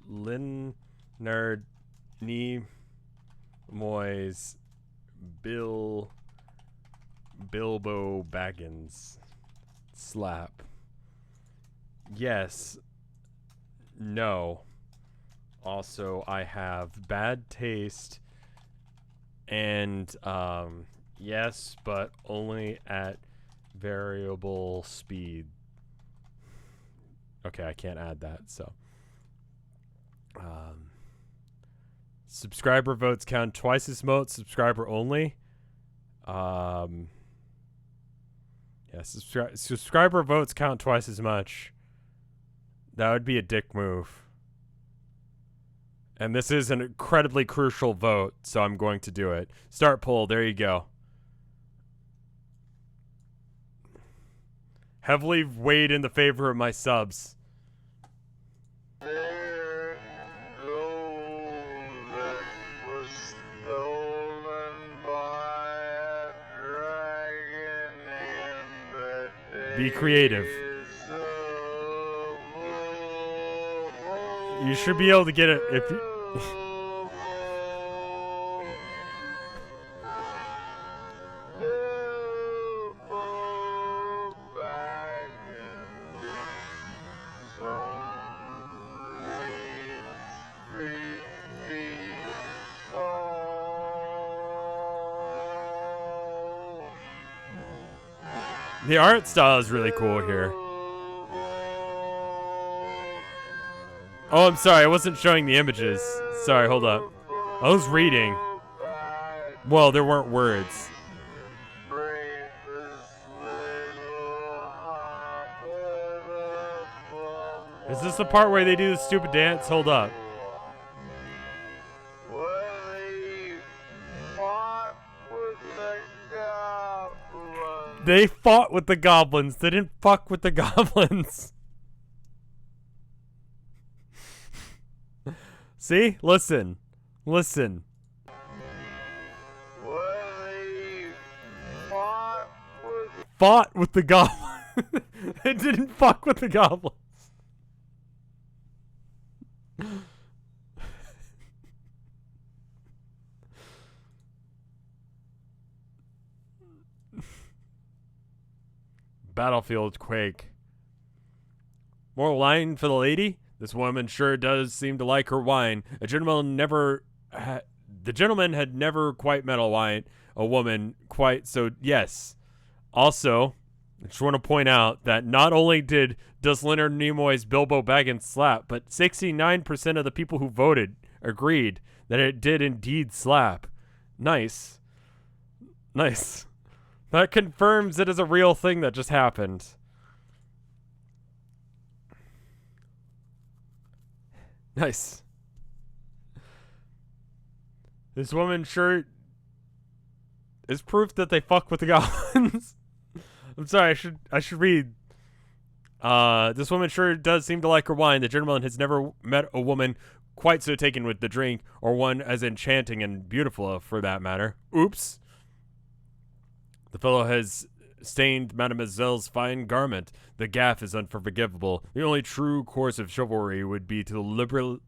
S1: Leonard Nimoy's Bilbo Baggins slap? Yes. No. Also, I have bad taste. And, yes, but only at variable speed. Okay, I can't add that, so. Subscriber votes count twice as much. Subscriber only. Yeah, subscriber votes count twice as much. That would be a dick move. And this is an incredibly crucial vote, so I'm going to do it. Start poll. There you go. Heavily weighed in the favor of my subs. Be creative. You should be able to get it if you... The art style is really cool here. Oh, I'm sorry. I wasn't showing the images. Sorry, hold up. I was reading. Well, there weren't words. Is this the part where they do the stupid dance? Hold up. They fought with the goblins. They didn't fuck with the goblins. See? Listen. Listen. Fought with the goblins. They didn't fuck with the goblins. Battlefield Quake. More wine for the lady? This woman sure does seem to like her wine. The gentleman had never quite met a woman quite so. Yes. Also, I just want to point out that not only does Leonard Nimoy's Bilbo Baggins slap, but 69% of the people who voted agreed that it did indeed slap. Nice. Nice. That confirms it is a real thing that just happened. Nice. This woman sure is proof that they fuck with the goblins. I'm sorry, I should read. This woman sure does seem to like her wine. The gentleman has never met a woman quite so taken with the drink, or one as enchanting and beautiful for that matter. Oops. The fellow has stained Mademoiselle's fine garment. The gaffe is unforgivable. The only true course of chivalry would be to liberate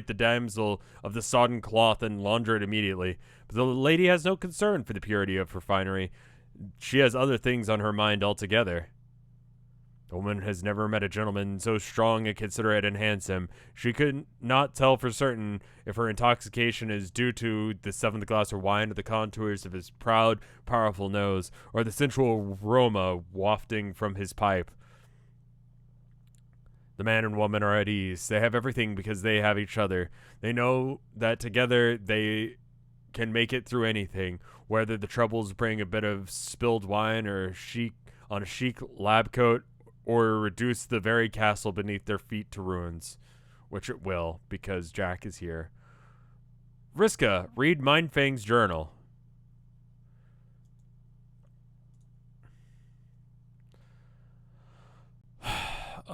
S1: the damsel of the sodden cloth and launder it immediately. But the lady has no concern for the purity of her finery. She has other things on her mind altogether. The woman has never met a gentleman so strong and considerate and handsome. She could not tell for certain if her intoxication is due to the seventh glass of wine, or the contours of his proud, powerful nose, or the sensual aroma wafting from his pipe. The man and woman are at ease. They have everything because they have each other. They know that together they can make it through anything, whether the troubles bring a bit of spilled wine or a chic lab coat, or reduce the very castle beneath their feet to ruins, which it will, because Jack is here. Vriska, read Mindfang's journal.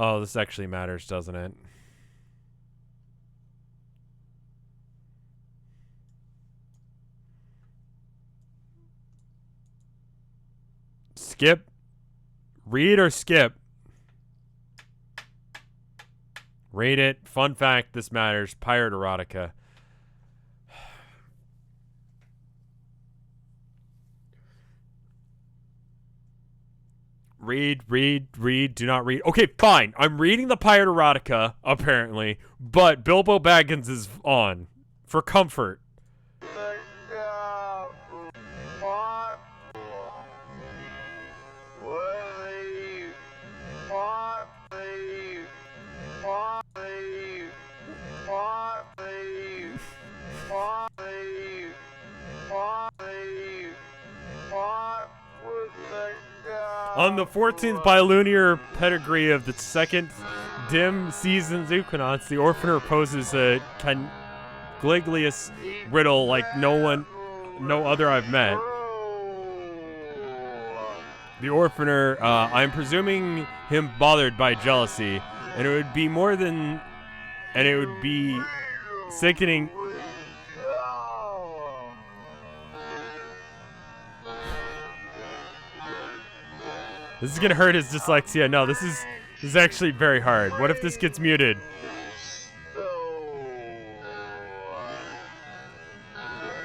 S1: Oh, this actually matters, doesn't it? Skip. Read or skip? Read it. Fun fact, this matters. Pirate erotica. Read, do not read. Okay, fine. I'm reading the pirate erotica, apparently, but Bilbo Baggins is on. For comfort. On the 14th bilunar pedigree of the second dim season's equinox, the Orphaner poses a Cangliglius riddle like no other I've met. The Orphaner, I'm presuming him bothered by jealousy, and it would be more than, and it would be sickening. This is gonna hurt his dyslexia. No, this is actually very hard. What if this gets muted?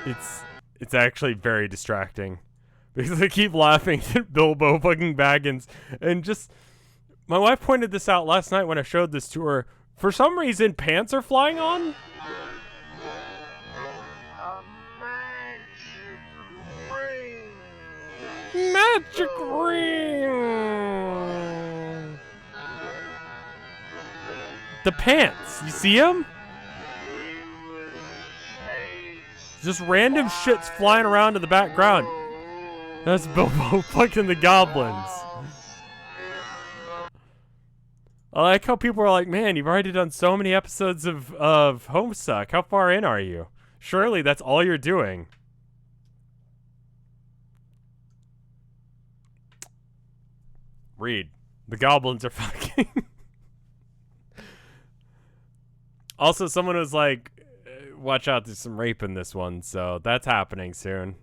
S1: It's actually very distracting. Because I keep laughing at Bilbo fucking Baggins. And just, my wife pointed this out last night when I showed this to her. For some reason, pants are flying on. Magic ring. The pants. You see them? Just random shit's flying around in the background. That's Bilbo fucking the goblins. I like how people are like, man, you've already done so many episodes of Homestuck. How far in are you? Surely that's all you're doing. Read. The goblins are fucking. Also, someone was like, watch out, there's some rape in this one, so that's happening soon.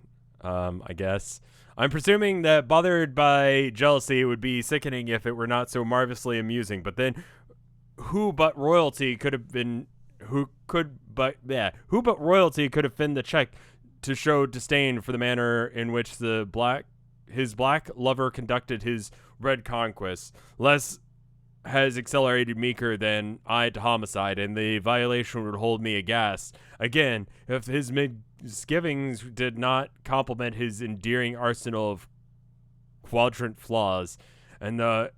S1: I guess. I'm presuming that bothered by jealousy would be sickening if it were not so marvelously amusing, but then who but royalty could have been who but royalty could have been the check to show disdain for the manner in which his black lover conducted his red conquest. Less has accelerated meeker than I to homicide, and the violation would hold me aghast. Again, if his misgivings did not complement his endearing arsenal of quadrant flaws, and it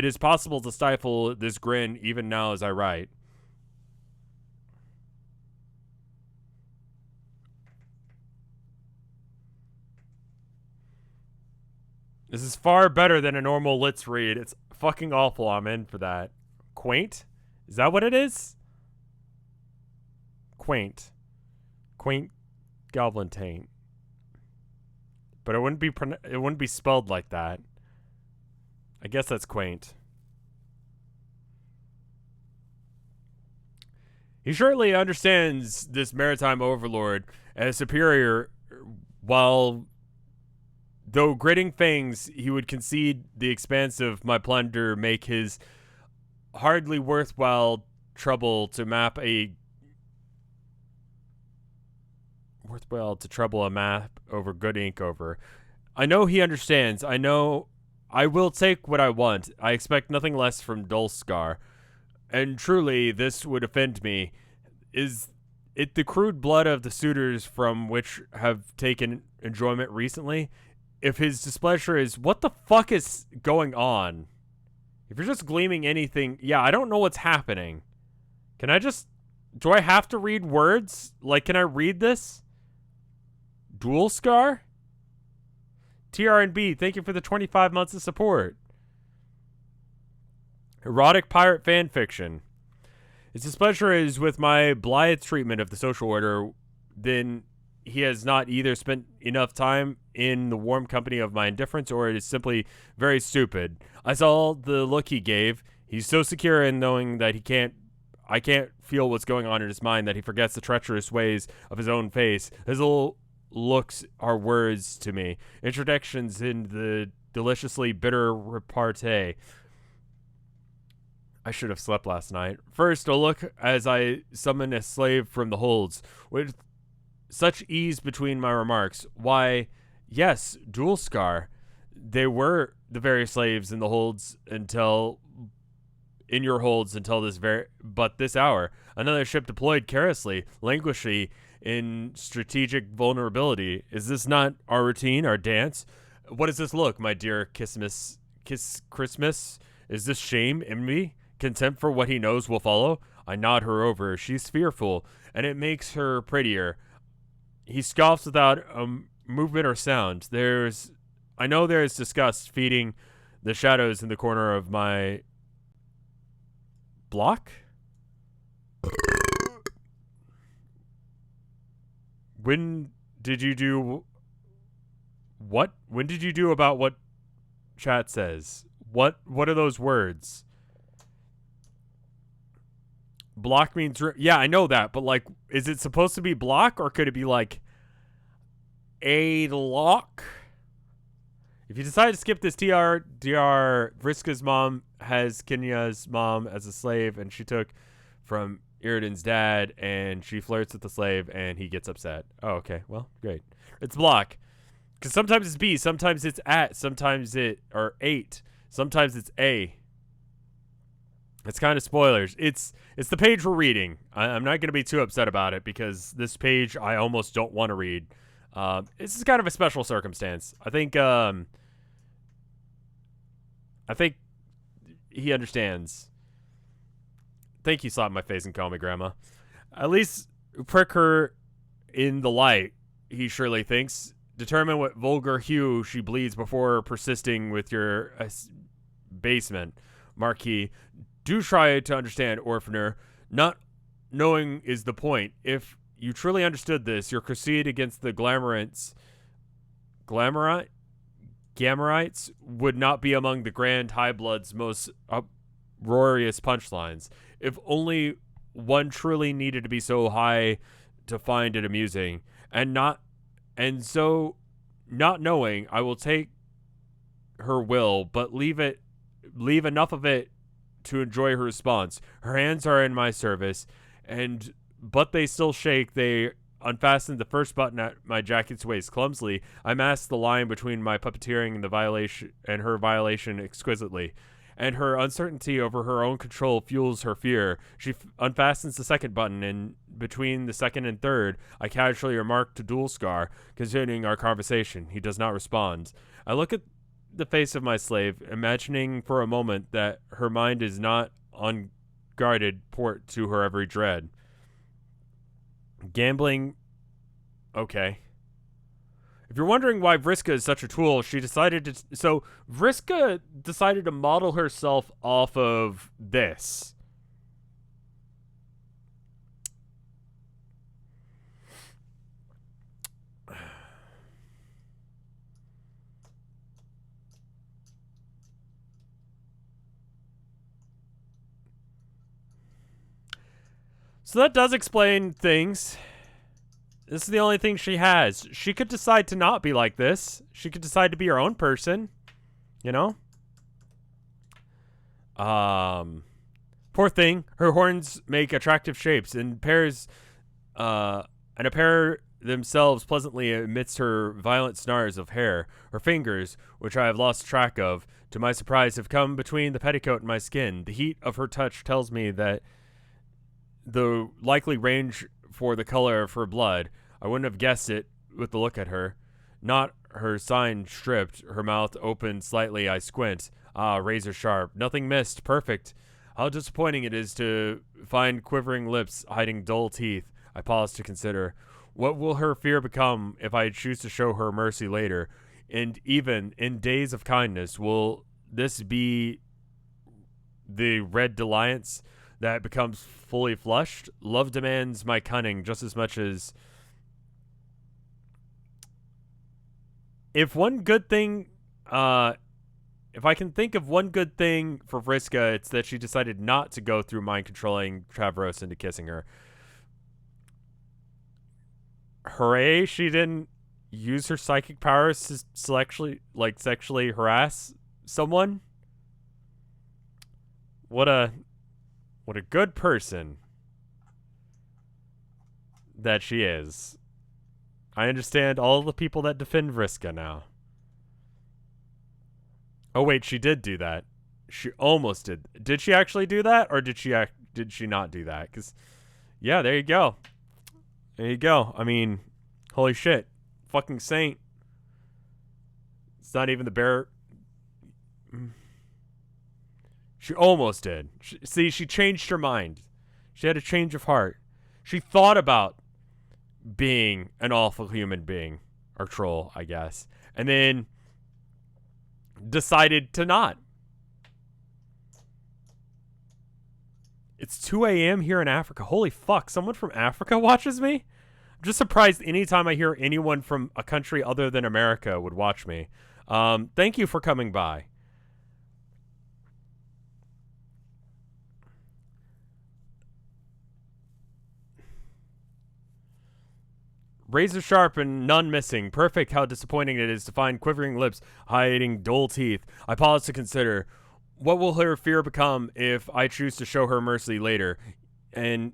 S1: is possible to stifle this grin even now as I write. This is far better than a normal Let's Read. It's fucking awful. I'm in for that. Quaint? Is that what it is? Quaint. Quaint goblin taint. But it wouldn't be spelled like that. I guess that's quaint. He surely understands this maritime overlord as superior, while though gritting fangs, he would concede the expanse of my plunder make his hardly worthwhile trouble to trouble a map over good ink over. I know he understands. I know I will take what I want. I expect nothing less from Dulscar. And truly, this would offend me. Is it the crude blood of the suitors from which have taken enjoyment recently? If his displeasure is, what the fuck is going on? If you're just gleaming anything, yeah, I don't know what's happening. Do I have to read words? Like, can I read this? Dual Scar? TRNB, thank you for the 25 months of support. Erotic pirate fan fiction. His displeasure is with my blithe treatment of the social order, then he has not either spent enough time in the warm company of my indifference or it is simply very stupid. I saw the look he gave. He's so secure in knowing that I can't feel what's going on in his mind that he forgets the treacherous ways of his own face. His little looks are words to me, introductions in the deliciously bitter repartee. I should have slept last night. First, a look as I summon a slave from the holds, with such ease between my remarks. Why, yes, Dual Scar. They were the very slaves in the holds until in your holds until this hour. Another ship deployed carelessly, languishingly in strategic vulnerability. Is this not our routine, our dance? What does this look, my dear Kiss Christmas? Is this shame, envy, contempt for what he knows will follow? I nod her over. She's fearful, and it makes her prettier. He scoffs without a movement or sound. I know there is disgust feeding the shadows in the corner of my block. When did you do what? When did you do about what chat says? What are those words? Block means yeah, I know that, but like, is it supposed to be block or could it be like a lock? If you decide to skip this TR, Vriska's mom has Kenya's mom as a slave, and she took from Iridan's dad, and she flirts with the slave, and he gets upset. Oh, okay. Well, great. It's block. Because sometimes it's B, sometimes it's at, sometimes or 8, sometimes it's A. It's kind of spoilers. It's the page we're reading. I'm not going to be too upset about it, because this page I almost don't want to read. This is kind of a special circumstance. I think he understands. Thank you, slap my face and call me grandma. At least prick her in the light, he surely thinks. Determine what vulgar hue she bleeds before persisting with your basement. Marquis, do try to understand, Orphaner. Not knowing is the point. If you truly understood this, your crusade against the Gamorites would not be among the Grand High Blood's most uproarious punchlines. If only one truly needed to be so high to find it amusing, so not knowing, I will take her will, but leave enough of it to enjoy her response. Her hands are in my service, but they still shake. They unfastened the first button at my jacket's waist clumsily. I masked the line between my puppeteering and her violation exquisitely, and her uncertainty over her own control fuels her fear. She unfastens the second button, and between the second and third, I casually remark to Dual Scar, continuing our conversation. He does not respond. I look at the face of my slave, imagining for a moment that her mind is not on guarded port to her every dread. Gambling. Okay. If you're wondering why Vriska is such a tool, Vriska decided to model herself off of this. So that does explain things. This is the only thing she has. She could decide to not be like this. She could decide to be her own person. You know? Poor thing. Her horns make attractive shapes and appear themselves pleasantly amidst her violent snars of hair. Her fingers, which I have lost track of, to my surprise, have come between the petticoat and my skin. The heat of her touch tells me that the likely range for the color of her blood. I wouldn't have guessed it with the look at her. Not her sign stripped, her mouth opened slightly. I squint. Razor sharp. Nothing missed. Perfect. How disappointing it is to find quivering lips hiding dull teeth. I pause to consider. What will her fear become if I choose to show her mercy later? And even in days of kindness, will this be the red deliance that becomes fully flushed? Love demands my cunning just as much as if one good thing, if I can think of one good thing for Vriska, it's that she decided not to go through mind controlling Travros into kissing her. Hooray, she didn't use her psychic powers to sexually harass someone. What a good person that she is. I understand all the people that defend Vriska now. Oh wait, she did do that. She almost did. Did she actually do that, or did she not do that? Because yeah, there you go. There you go. I mean, holy shit, fucking saint. It's not even the bear. She almost did. She changed her mind. She had a change of heart. She thought about being an awful human being, or troll, I guess, and then decided to not. It's 2 a.m. here in Africa. Holy fuck, someone from Africa watches me? I'm just surprised anytime I hear anyone from a country other than America would watch me. Thank you for coming by. Razor sharp and none missing. Perfect. How disappointing it is to find quivering lips hiding dull teeth. I pause to consider, what will her fear become if I choose to show her mercy later, and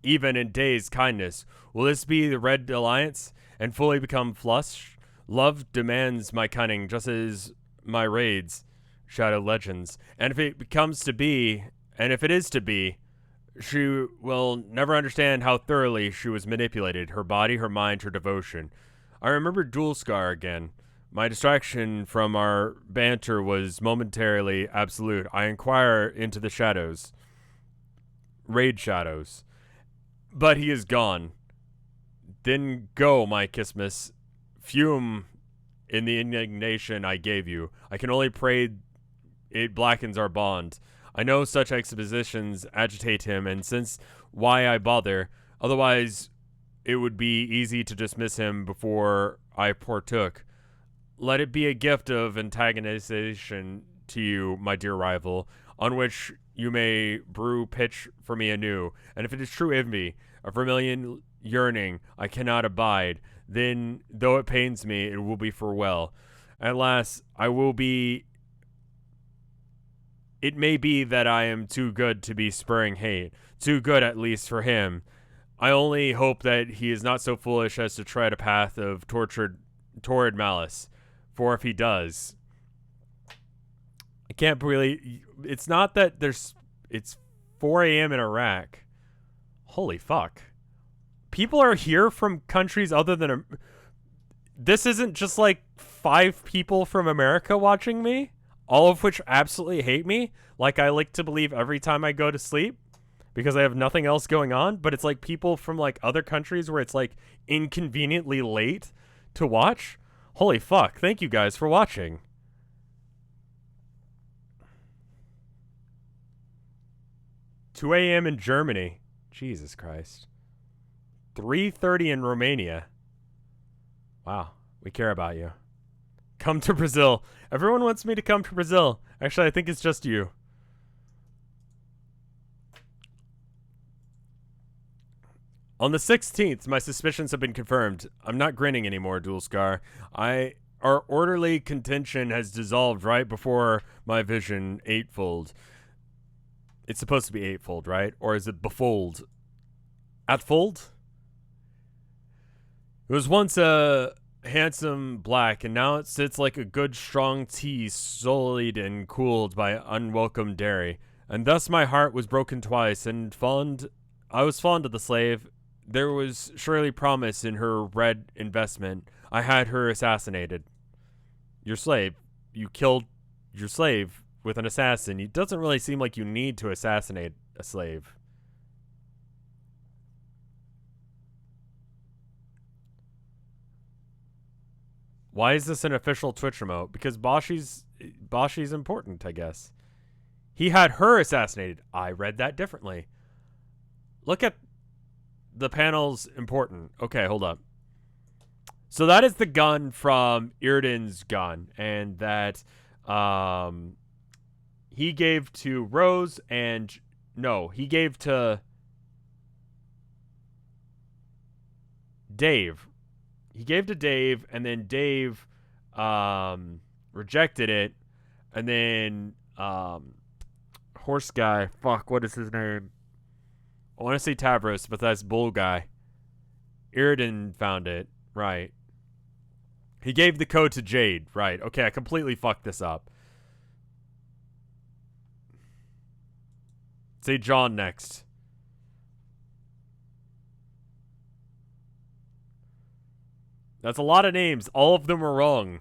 S1: even in days kindness? Will this be the Red Alliance and fully become flush? Love demands my cunning, just as my raids, Shadow Legends. And if it is to be, she will never understand how thoroughly she was manipulated, her body, her mind, her devotion. I remember Dual Scar again. My distraction from our banter was momentarily absolute. I inquire into the shadows. Raid shadows. But he is gone. Then go, my Kismas. Fume in the indignation I gave you. I can only pray it blackens our bond. I know such expositions agitate him, and since why I bother? Otherwise, it would be easy to dismiss him before I partook. Let it be a gift of antagonization to you, my dear rival, on which you may brew pitch for me anew. And if it is true envy, a vermilion yearning I cannot abide, then, though it pains me, it will be for well. At last, it may be that I am too good to be spurring hate, too good at least for him. I only hope that he is not so foolish as to tread a path of torrid malice, for if he does, I can't really. It's not that it's 4 a.m. in Iraq. Holy fuck. People are here from countries other than. This isn't just like 5 people from America watching me, all of which absolutely hate me, like I like to believe every time I go to sleep, because I have nothing else going on. But it's like people from like other countries where it's like inconveniently late to watch. Holy fuck. Thank you guys for watching. $2 a.m. in Germany. Jesus Christ. 3:30 in Romania. Wow. We care about you. Come to Brazil. Everyone wants me to come to Brazil. Actually, I think it's just you. On the 16th, my suspicions have been confirmed. I'm not grinning anymore, Dual Scar. Our orderly contention has dissolved right before my vision eightfold. It's supposed to be eightfold, right? Or is it befold? Atfold? It was once a handsome black, and now it sits like a good strong tea, sullied and cooled by unwelcome dairy. And thus my heart was broken twice, and I was fond of the slave. There was surely promise in her red investment. I had her assassinated. Your slave. You killed your slave with an assassin. It doesn't really seem like you need to assassinate a slave. Why is this an official Twitch remote? Because Boshi's important, I guess. He had her assassinated. I read that differently. Look at the panel's important. Okay, hold up. So that is the gun from Iridan's gun, and that he gave to Rose and no, he gave to Dave. He gave to Dave, and then Dave rejected it, and then horse guy, fuck, what is his name? I want to say Tavros, but that's bull guy. Iridan found it, right? He gave the code to Jade, right? Okay, I completely fucked this up. Say John next. That's a lot of names. All of them are wrong.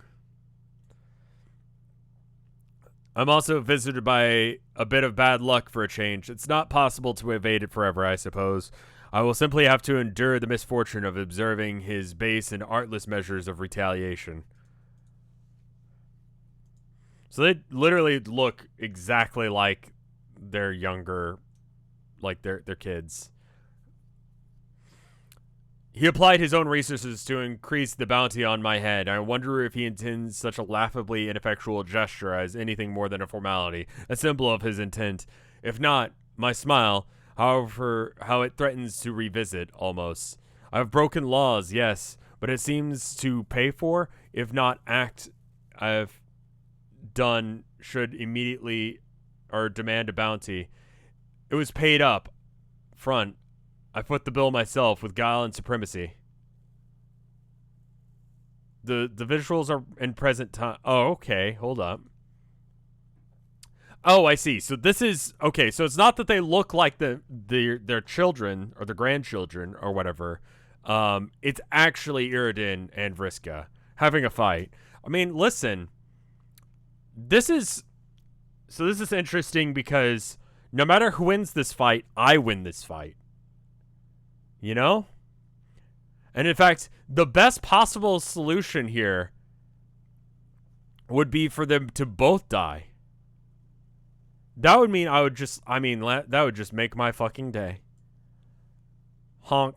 S1: I'm also visited by a bit of bad luck for a change. It's not possible to evade it forever, I suppose. I will simply have to endure the misfortune of observing his base and artless measures of retaliation. So they literally look exactly like their younger, like their kids. He applied his own resources to increase the bounty on my head. I wonder if he intends such a laughably ineffectual gesture as anything more than a formality, a symbol of his intent. If not, my smile, however, how it threatens to revisit, almost. I've broken laws, yes, but it seems to pay for, if not act I've done should immediately or demand a bounty. It was paid up front. I put the bill myself with guile and supremacy. The visuals are in present time. Oh, okay. Hold up. Oh, I see. So this is okay. So it's not that they look like their children or their grandchildren or whatever. It's actually Iridan and Vriska having a fight. I mean, listen. This is interesting because no matter who wins this fight, I win this fight. You know? And in fact, the best possible solution here would be for them to both die. That would mean that would just make my fucking day. Honk.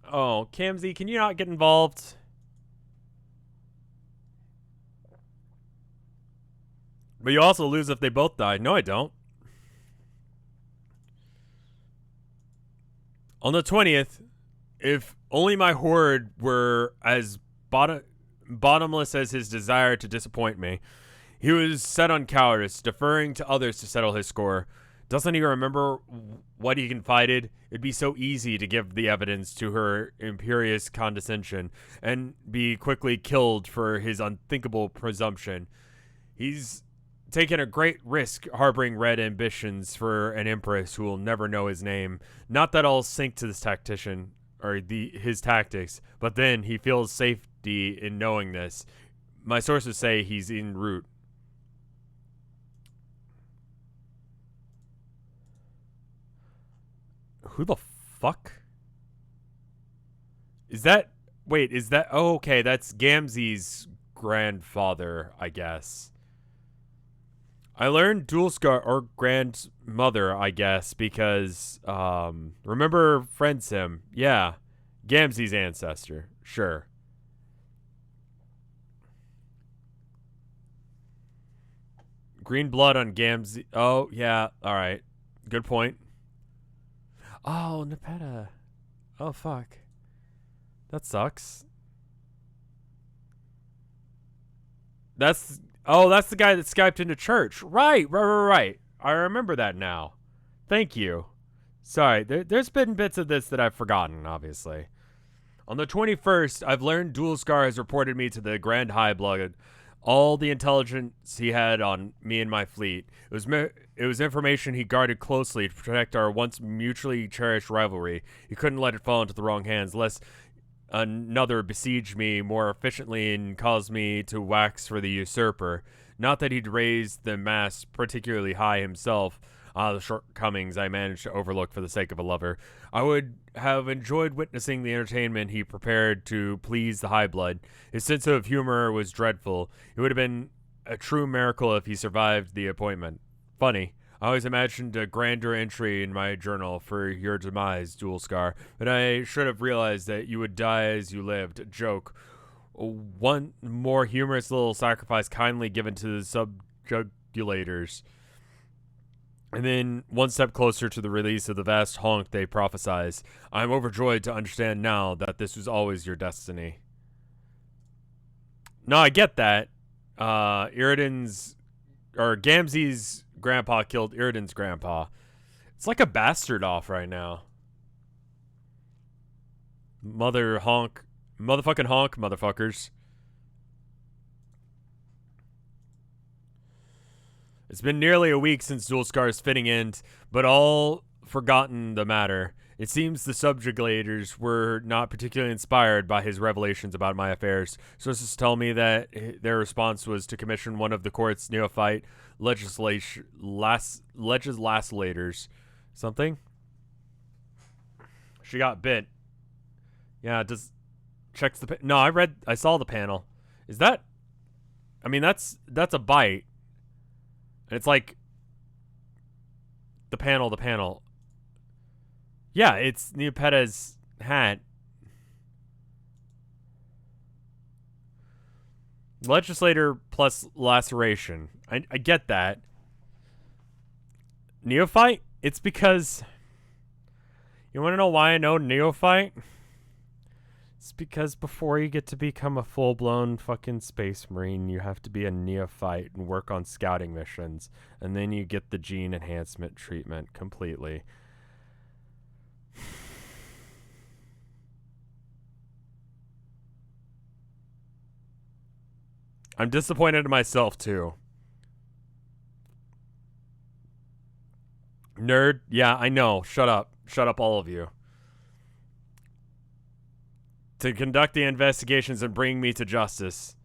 S1: Oh, Kamzy, can you not get involved? But you also lose if they both die. No, I don't. On the 20th, if only my horde were as bottomless as his desire to disappoint me, he was set on cowardice, deferring to others to settle his score. Doesn't he remember what he confided? It'd be so easy to give the evidence to her imperious condescension and be quickly killed for his unthinkable presumption. He's taken a great risk harboring red ambitions for an empress who will never know his name. Not that I'll sink to this tactician or his tactics, but then he feels safety in knowing this. My sources say he's en route. Who the fuck? Is that... Wait, is that... Oh, okay, that's Gamzee's grandfather, I guess. I learned Dual Scar, or grandmother, I guess, because, remember Friend Sim? Yeah. Gamzee's ancestor. Sure. Green blood on Gamzee. Oh, yeah. Alright. Good point. Oh, Nepeta. Oh, fuck. That sucks. That's the guy that Skyped into church. Right. I remember that now. Thank you. Sorry, there's been bits of this that I've forgotten, obviously. On the 21st, I've learned Dual Scar has reported me to the Grand High Blood. All the intelligence he had on me and my fleet. It was information he guarded closely to protect our once mutually cherished rivalry. He couldn't let it fall into the wrong hands, lest another besieged me more efficiently and caused me to wax for the usurper. Not that he'd raised the mass particularly high himself. The shortcomings I managed to overlook for the sake of a lover. I would have enjoyed witnessing the entertainment he prepared to please the High Blood. His sense of humor was dreadful. It would have been a true miracle if he survived the appointment. Funny. I always imagined a grander entry in my journal for your demise, Dual Scar, but I should have realized that you would die as you lived. A joke. One more humorous little sacrifice kindly given to the subjugulators. And then one step closer to the release of the vast honk they prophesize. I am overjoyed to understand now that this was always your destiny. No, I get that. Iridan's or Gamzee's grandpa killed Iridan's grandpa. It's like a bastard off right now. Motherfucking honk, motherfuckers. It's been nearly a week since Dual Scar's fitting end, but all forgotten the matter. It seems the subjugulators were not particularly inspired by his revelations about my affairs. Sources tell me that their response was to commission one of the court's neophyte legislators. Something? She got bit. Yeah, checks the no, I saw the panel. Is that I mean that's a bite. And it's like the panel. Yeah, it's Neopeta's hat. Legislator plus laceration. I get that. Neophyte? It's because you want to know why I know neophyte? It's because before you get to become a full-blown fucking space marine, you have to be a neophyte and work on scouting missions. And then you get the gene enhancement treatment completely. I'm disappointed in myself, too. Nerd? Yeah, I know. Shut up. Shut up, all of you. To conduct the investigations and bring me to justice.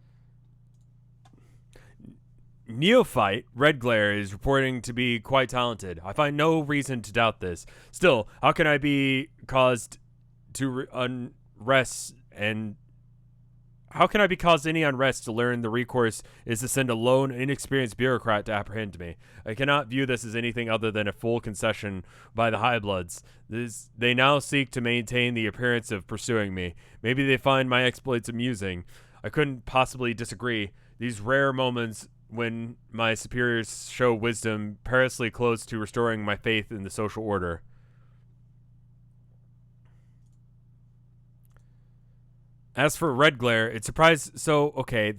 S1: Neophyte, Red Glare, is reporting to be quite talented. I find no reason to doubt this. Still, how can I be caused to unrest and... How can I be caused any unrest to learn the recourse is to send a lone, inexperienced bureaucrat to apprehend me? I cannot view this as anything other than a full concession by the High Bloods. They now seek to maintain the appearance of pursuing me. Maybe they find my exploits amusing. I couldn't possibly disagree. These rare moments when my superiors show wisdom perilously close to restoring my faith in the social order. As for Red Glare, it surprised... So, okay,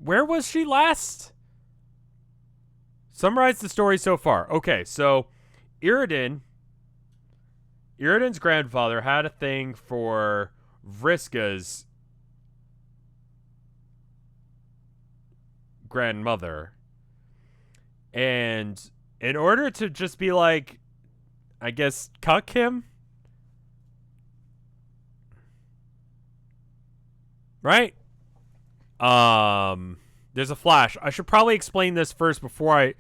S1: where was she last? Summarize the story so far. Okay, so Iridan's grandfather had a thing for Vriska's grandmother. And in order to just be like, I guess, cuck him... Right? There's a flash. I should probably explain this first before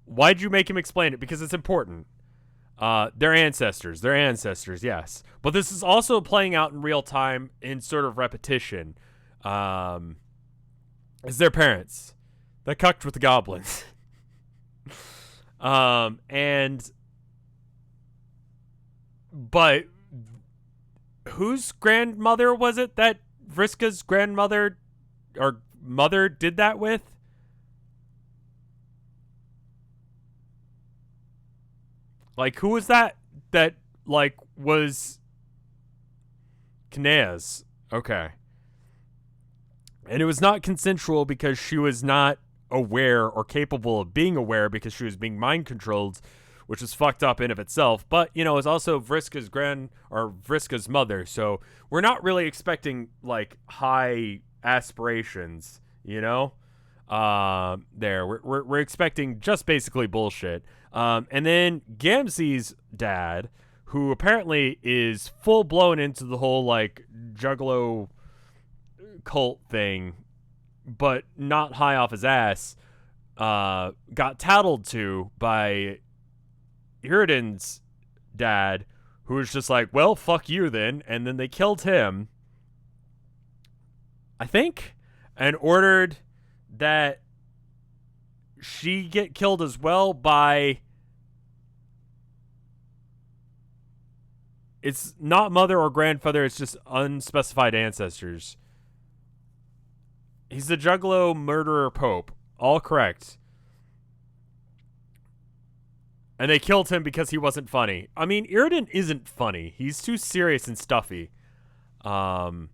S1: Why'd you make him explain it? Because it's important. Their ancestors, yes. But this is also playing out in real time in sort of repetition. It's their parents that cucked with the goblins. But whose grandmother was it that Vriska's grandmother or mother did that with? Like, who was that like was Knea's? Okay. And it was not consensual because she was not aware or capable of being aware because she was being mind controlled, which is fucked up in of itself. But, you know, it's also Vriska's mother. So we're not really expecting like high aspirations, you know? We're expecting just basically bullshit. And then Gamzee's dad, who apparently is full blown into the whole like juggalo cult thing, but not high off his ass, got tattled to by Iridan's dad, who was just like, well, fuck you then. And then they killed him, I think, and ordered that she get killed as well by... It's not mother or grandfather, it's just unspecified ancestors. He's the Juggalo murderer Pope. All correct. And they killed him because he wasn't funny. I mean, Iriden isn't funny. He's too serious and stuffy. And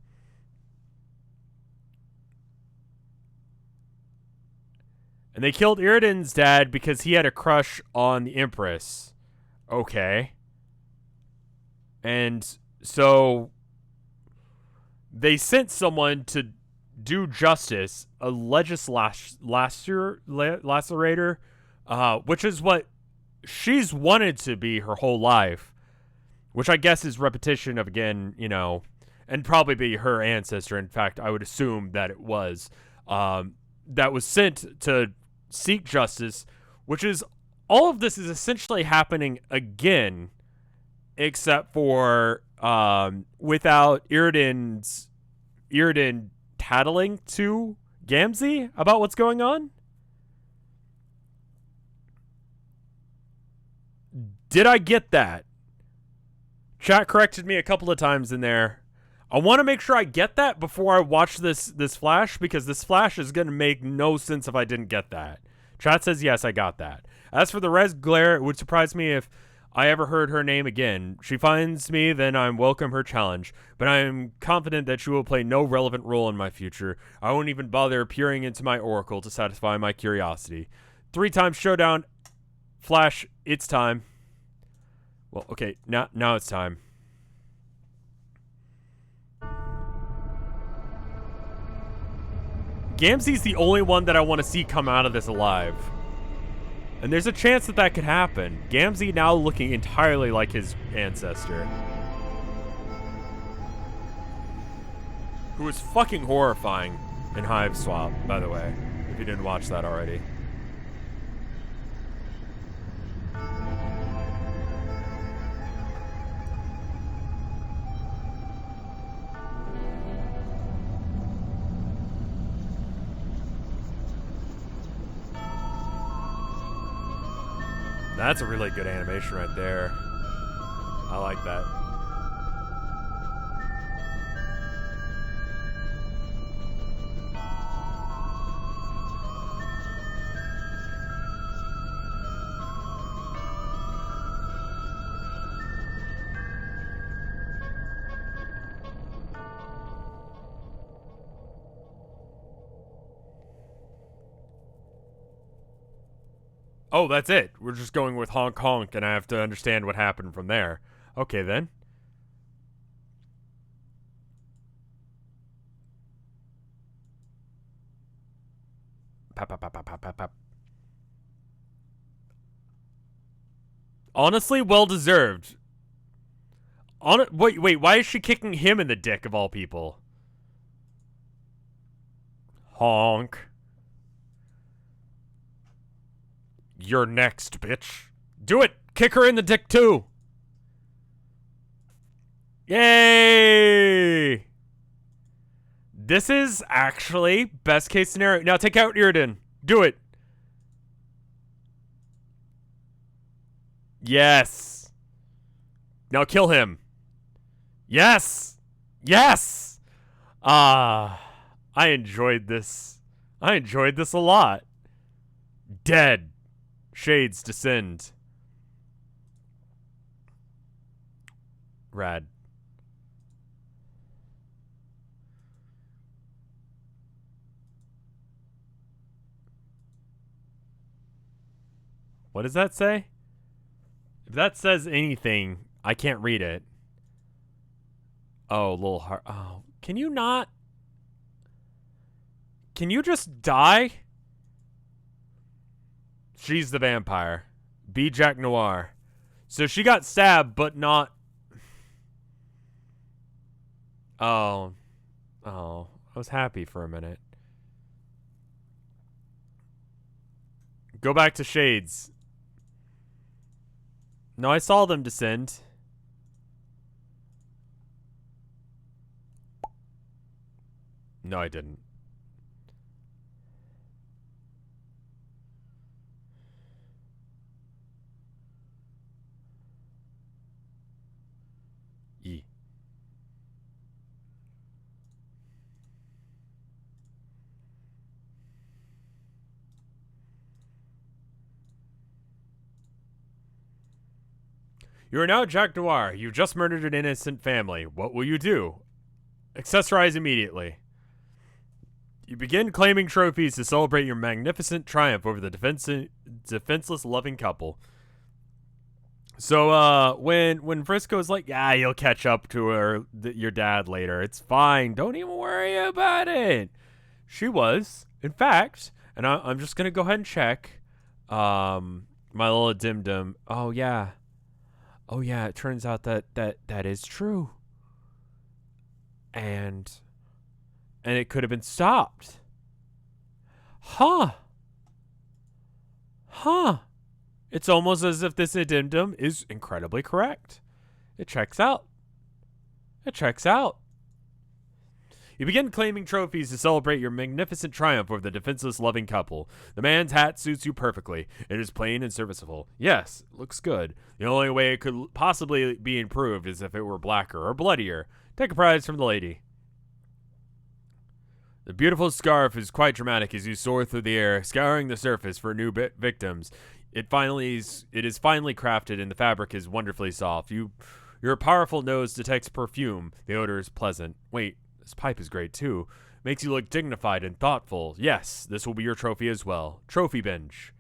S1: they killed Iriden's dad because he had a crush on the Empress. Okay. And so they sent someone to do justice, a lacerator, which is what she's wanted to be her whole life, which I guess is repetition of, again, you know, and probably be her ancestor. In fact, I would assume that it was, that was sent to seek justice, which is, all of this is essentially happening again, except for, without Iriden tattling to Gamzee about what's going on. Did I get that? Chat corrected me a couple of times in there. I want to make sure I get that before I watch this flash, because this flash is going to make no sense if I didn't get that. Chat says yes, I got that. As for the Res Glare, it would surprise me if I ever heard her name again. She finds me, then I welcome her challenge, but I am confident that she will play no relevant role in my future. I won't even bother peering into my oracle to satisfy my curiosity. 3-time showdown. Flash, it's time. Well, okay, now it's time. Gamzee's the only one that I want to see come out of this alive. And there's a chance that that could happen. Gamzee now looking entirely like his ancestor. Who was fucking horrifying in Hive Swap, by the way, if you didn't watch that already. That's a really good animation right there. I like that. Oh, that's it. We're just going with honk honk, and I have to understand what happened from there. Okay, then. Pap, pap, pap, pap, pap, pap, pap. Honestly, well deserved. Wait, why is she kicking him in the dick of all people? Honk. You're next, bitch. Do it! Kick her in the dick, too! Yay! This is actually best case scenario. Now take out Iriden. Do it. Yes. Now kill him. Yes. Yes. I enjoyed this. I enjoyed this a lot. Dead. Shades descend. Rad. What does that say? If that says anything, I can't read it. Oh, little heart. Oh, can you not? Can you just die? She's the vampire. Be Jack Noir. So she got stabbed, but not... Oh. Oh. I was happy for a minute. Go back to Shades. No, I saw them descend. No, I didn't. You are now Jack Noir. You just murdered an innocent family. What will you do? Accessorize immediately. You begin claiming trophies to celebrate your magnificent triumph over the defenseless loving couple. So, when Frisco's like, yeah, you'll catch up to your dad later. It's fine. Don't even worry about it. She was, in fact, and I'm just gonna go ahead and check. My little dim. Oh yeah. It turns out that is true. And it could have been stopped. Huh. It's almost as if this addendum is incredibly correct. It checks out. You begin claiming trophies to celebrate your magnificent triumph over the defenseless loving couple. The man's hat suits you perfectly. It is plain and serviceable. Yes, it looks good. The only way it could possibly be improved is if it were blacker or bloodier. Take a prize from the lady. The beautiful scarf is quite dramatic as you soar through the air, scouring the surface for new victims. It is finely crafted, and the fabric is wonderfully soft. Your powerful nose detects perfume. The odor is pleasant. Wait, this pipe is great too. Makes you look dignified and thoughtful. Yes, this will be your trophy as well. Trophy bench.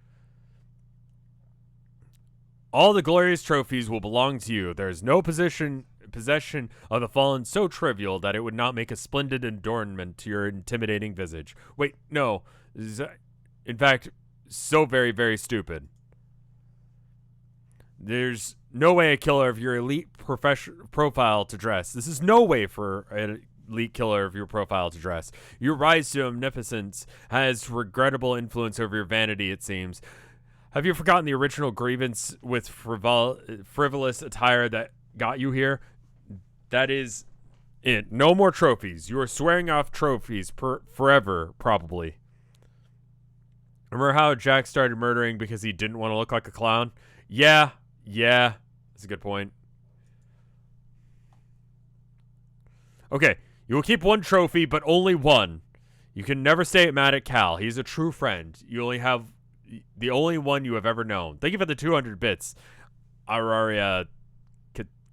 S1: All the glorious trophies will belong to you. There is no possession of the fallen so trivial that it would not make a splendid adornment to your intimidating visage. Wait, no. In fact, so very, very stupid. There's no way a killer of your elite profile to dress. This is no way for an elite killer of your profile to dress. Your rise to omnipotence has regrettable influence over your vanity, it seems. Have you forgotten the original grievance with frivolous attire that got you here? That is it. No more trophies. You are swearing off trophies forever, probably. Remember how Jack started murdering because he didn't want to look like a clown? Yeah. That's a good point. Okay, you will keep one trophy, but only one. You can never stay mad at Cal. He's a true friend. You only have the only one you have ever known. Thank you for the 200 bits. Araria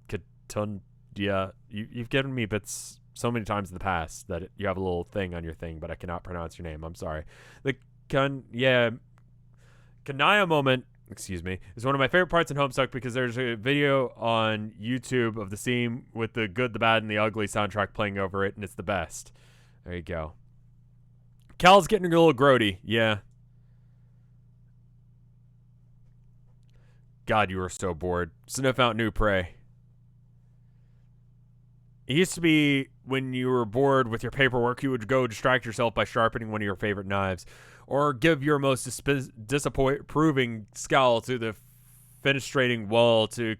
S1: Katundia. You've given me bits so many times in the past that you have a little thing on your thing, but I cannot pronounce your name. I'm sorry. The Kanaya moment, excuse me, is one of my favorite parts in Homestuck because there's a video on YouTube of the scene with the good, the bad, and the ugly soundtrack playing over it, and it's the best. There you go. Cal's getting a little grody. Yeah. God, you were so bored. Sniff out new prey. It used to be when you were bored with your paperwork, you would go distract yourself by sharpening one of your favorite knives, or give your most disapproving scowl to the fenestrating wall to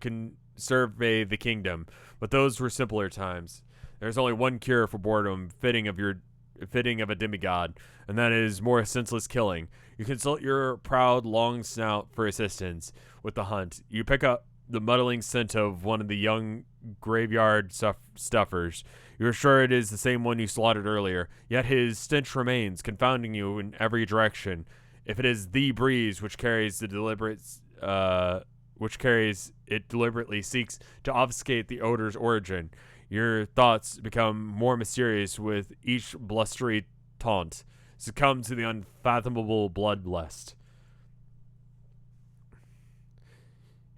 S1: survey the kingdom. But those were simpler times. There's only one cure for boredom, fitting of a demigod, and that is more senseless killing. You consult your proud long snout for assistance with the hunt. You pick up the muddling scent of one of the young graveyard stuffers. You're sure it is the same one you slaughtered earlier, yet his stench remains, confounding you in every direction. If it is the breeze which carries it deliberately seeks to obfuscate the odor's origin, your thoughts become more mysterious with each blustery taunt. Succumb to the unfathomable bloodlust.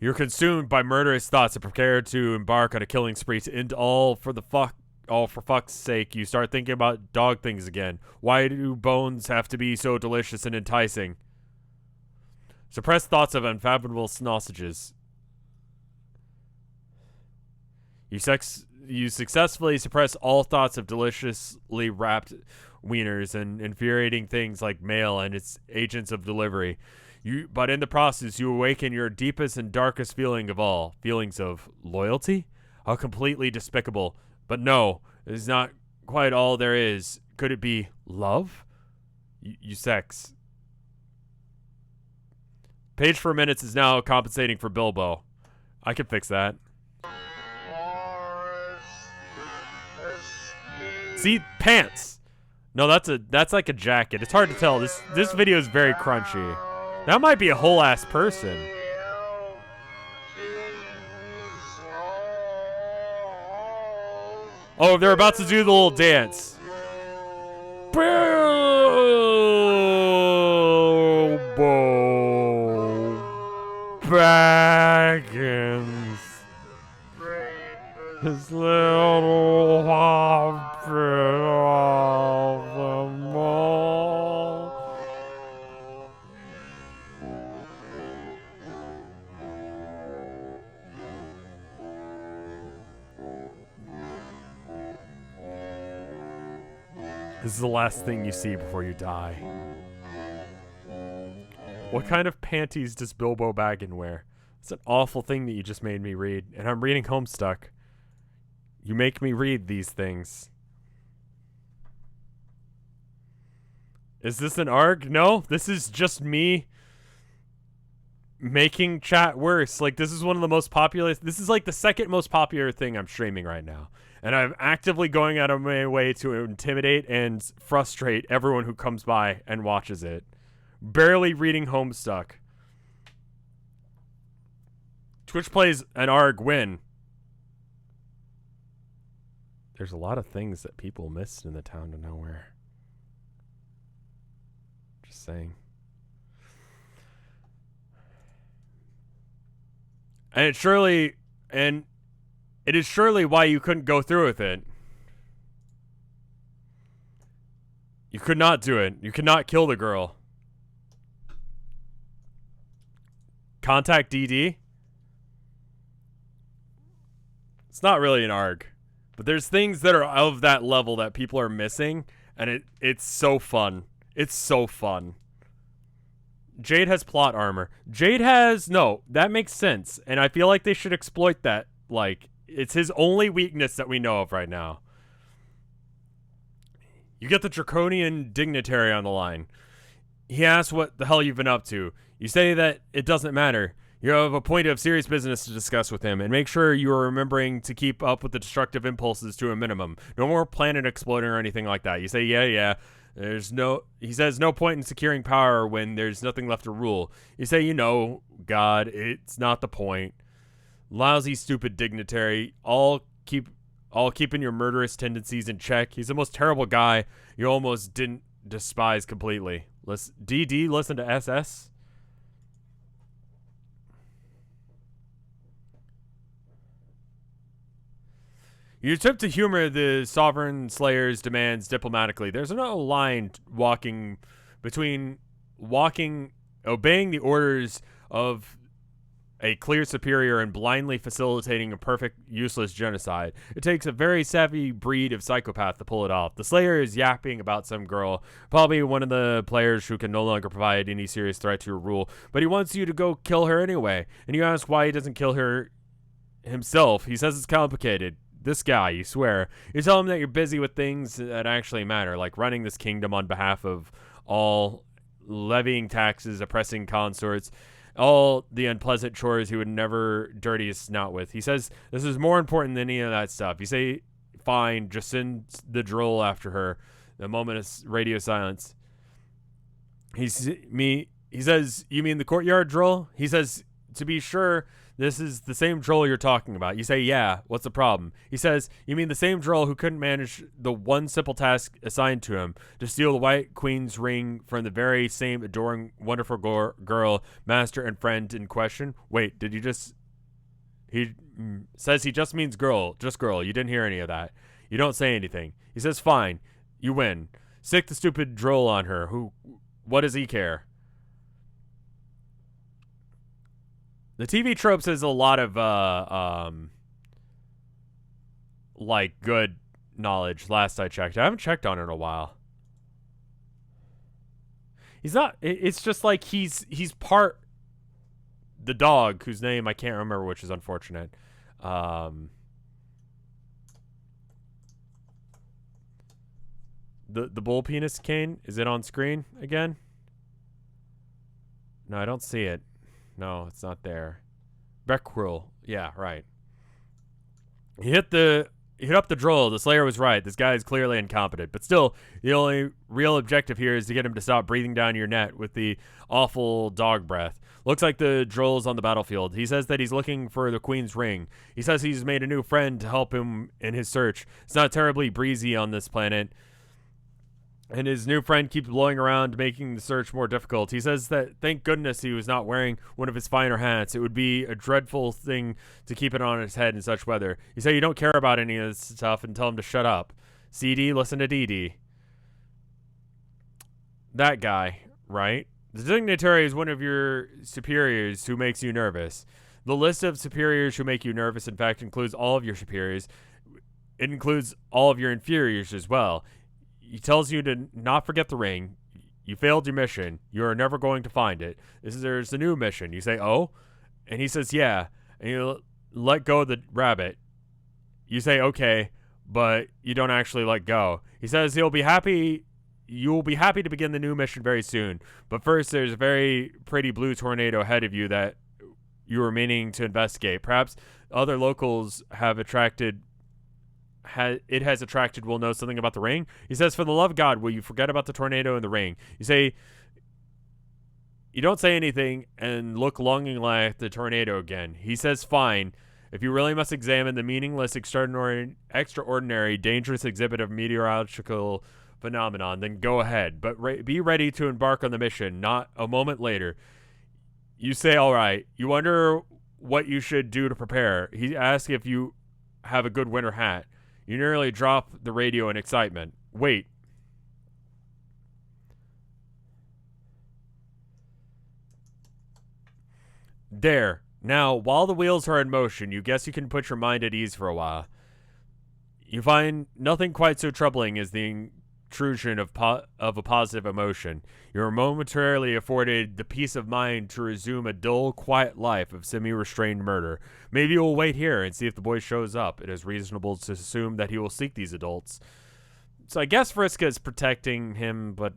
S1: You're consumed by murderous thoughts and prepare to embark on a killing spree to end all for fuck's sake. You start thinking about dog things again. Why do bones have to be so delicious and enticing? Suppress thoughts of unfathomable sausages. You successfully suppress all thoughts of deliciously wrapped wieners and infuriating things like mail and its agents of delivery. But in the process, you awaken your deepest and darkest feeling of all. Feelings of loyalty? How completely despicable. But no, it is not quite all there is. Could it be love? You sex. Page for minutes is now compensating for Bilbo. I can fix that. See? Pants! No, that's like a jacket. It's hard to tell. This video is very crunchy. That might be a whole ass person. Oh, they're about to do the little dance. Bilbo Baggins. His little hobbit of them all. This is the last thing you see before you die. What kind of panties does Bilbo Baggin wear? It's an awful thing that you just made me read, and I'm reading Homestuck. You make me read these things. Is this an ARG? No, this is just me making chat worse. Like, this is one of the most popular. This is like the second most popular thing I'm streaming right now. And I'm actively going out of my way to intimidate and frustrate everyone who comes by and watches it. Barely reading Homestuck. Twitch plays an ARG win. There's a lot of things that people missed in the town of nowhere. Just saying. And it is surely why you couldn't go through with it. You could not do it. You could not kill the girl. Contact DD? It's not really an ARG. But there's things that are of that level that people are missing, and it's so fun. It's so fun. Jade has plot armor. Jade has... No, that makes sense. And I feel like they should exploit that. Like, it's his only weakness that we know of right now. You get the draconian dignitary on the line. He asks what the hell you've been up to. You say that it doesn't matter. You have a point of serious business to discuss with him, and make sure you are remembering to keep up with the destructive impulses to a minimum. No more planet exploding or anything like that. You say, yeah. He says, no point in securing power when there's nothing left to rule. You say, God, it's not the point. Lousy, stupid dignitary. All keeping your murderous tendencies in check. He's the most terrible guy you almost didn't despise completely. DD, listen to SS. You attempt to humor the Sovereign Slayer's demands diplomatically. There's no line between obeying the orders of a clear superior and blindly facilitating a perfect, useless genocide. It takes a very savvy breed of psychopath to pull it off. The Slayer is yapping about some girl, probably one of the players who can no longer provide any serious threat to your rule, but he wants you to go kill her anyway. And you ask why he doesn't kill her himself. He says it's complicated. This guy, you swear. You tell him that you're busy with things that actually matter, like running this kingdom on behalf of all, levying taxes, oppressing consorts, all the unpleasant chores he would never dirty his snout with. He says this is more important than any of that stuff. You say, fine, just send the droll after her. The moment of radio silence. He says, you mean the courtyard droll? He says, to be sure, this is the same droll you're talking about. You say, yeah, what's the problem? He says, you mean the same droll who couldn't manage the one simple task assigned to him, to steal the White Queen's ring from the very same adoring, wonderful girl, master and friend in question? Wait, did you just... He says he just means girl, just girl. You didn't hear any of that. You don't say anything. He says, fine, you win. Sick the stupid droll on her. What does he care? The TV tropes is a lot of, like, good knowledge, last I checked. I haven't checked on it in a while. He's not, it's just like he's part, the dog, whose name I can't remember, which is unfortunate. The bull penis cane, is it on screen again? No, I don't see it. No, it's not there. Becquerel. Yeah, right. He hit the hit up the droll. The Slayer was right. This guy is clearly incompetent. But still, the only real objective here is to get him to stop breathing down your net with the awful dog breath. Looks like the droll's on the battlefield. He says that he's looking for the Queen's ring. He says he's made a new friend to help him in his search. It's not terribly breezy on this planet, and his new friend keeps blowing around, making the search more difficult. He says that thank goodness he was not wearing one of his finer hats. It would be a dreadful thing to keep it on his head in such weather. You say you don't care about any of this stuff and tell him to shut up. CD, listen to DD. That guy, right? The dignitary is one of your superiors who makes you nervous. The list of superiors who make you nervous, in fact, includes all of your superiors. It includes all of your inferiors as well. He tells you to not forget the ring. You failed your mission. You are never going to find it. There's a new mission. You say, oh? And he says, yeah. And you let go of the rabbit. You say, okay, but you don't actually let go. He says you will be happy to begin the new mission very soon. But first, there's a very pretty blue tornado ahead of you that you were meaning to investigate. Perhaps other locals has attracted will know something about the ring. He says, for the love of God, will you forget about the tornado and the ring? You don't say anything and look longingly at the tornado again. He says, fine. If you really must examine the meaningless, extraordinary, dangerous exhibit of meteorological phenomenon, then go ahead. But be ready to embark on the mission, not a moment later. You say, all right. You wonder what you should do to prepare. He asks if you have a good winter hat. You nearly drop the radio in excitement. Wait. There. Now, while the wheels are in motion, you guess you can put your mind at ease for a while. You find nothing quite so troubling as the intrusion of a positive emotion. You are momentarily afforded the peace of mind to resume a dull, quiet life of semi-restrained murder. Maybe you will wait here and see if the boy shows up. It is reasonable to assume that he will seek these adults. So I guess Vriska is protecting him, but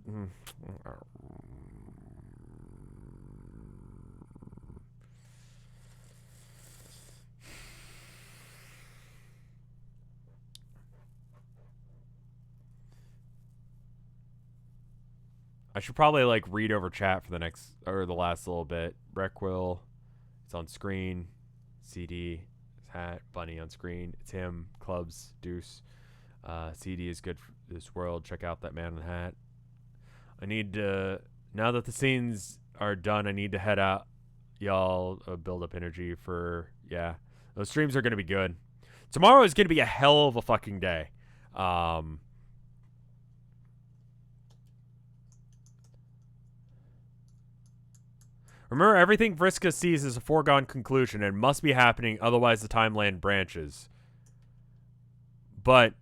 S1: I should probably read over chat for the last little bit. Requil, it's on screen. CD, his hat, Bunny on screen. It's him, Clubs, Deuce. CD is good for this world. Check out that man in the hat. I need to, now that the scenes are done, I need to head out. Y'all build up energy for, those streams are going to be good. Tomorrow is going to be a hell of a fucking day. Remember, everything Vriska sees is a foregone conclusion and must be happening, otherwise the timeline branches. But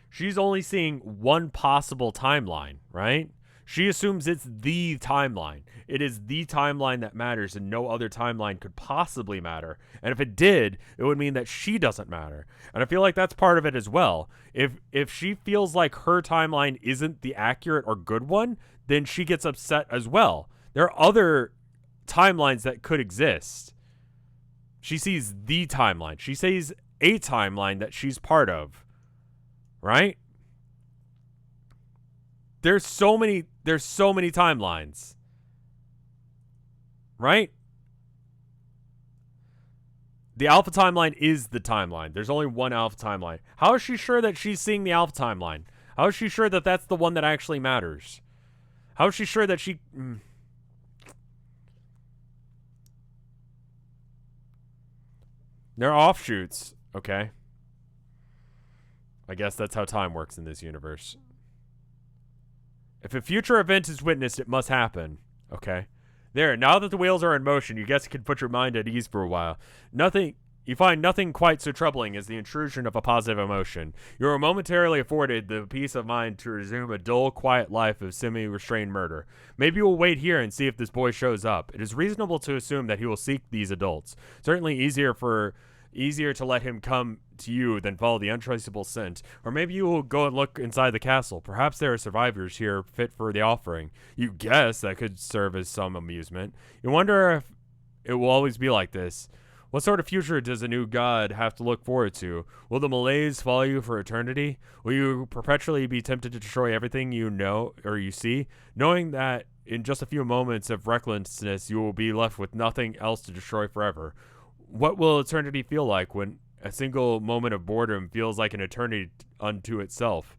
S1: she's only seeing one possible timeline, right? She assumes it's the timeline. It is the timeline that matters, and no other timeline could possibly matter. And if it did, it would mean that she doesn't matter. And I feel like that's part of it as well. If she feels like her timeline isn't the accurate or good one, then she gets upset as well. There are other timelines that could exist. She sees the timeline. She sees a timeline that she's part of. Right? There's so many timelines. Right? The alpha timeline is the timeline. There's only one alpha timeline. How is she sure that she's seeing the alpha timeline? How is she sure that that's the one that actually matters? How is she sure that she... They're offshoots, okay? I guess that's how time works in this universe. If a future event is witnessed, it must happen, okay? There, now that the wheels are in motion, you guess you can put your mind at ease for a while. You find nothing quite so troubling as the intrusion of a positive emotion. You are momentarily afforded the peace of mind to resume a dull, quiet life of semi-restrained murder. Maybe you will wait here and see if this boy shows up. It is reasonable to assume that he will seek these adults. Certainly easier to let him come to you than follow the untraceable scent. Or maybe you will go and look inside the castle. Perhaps there are survivors here fit for the offering. You guess that could serve as some amusement. You wonder if it will always be like this. What sort of future does a new god have to look forward to? Will the malaise follow you for eternity? Will you perpetually be tempted to destroy everything you know or you see, knowing that in just a few moments of recklessness you will be left with nothing else to destroy forever? What will eternity feel like when a single moment of boredom feels like an eternity unto itself?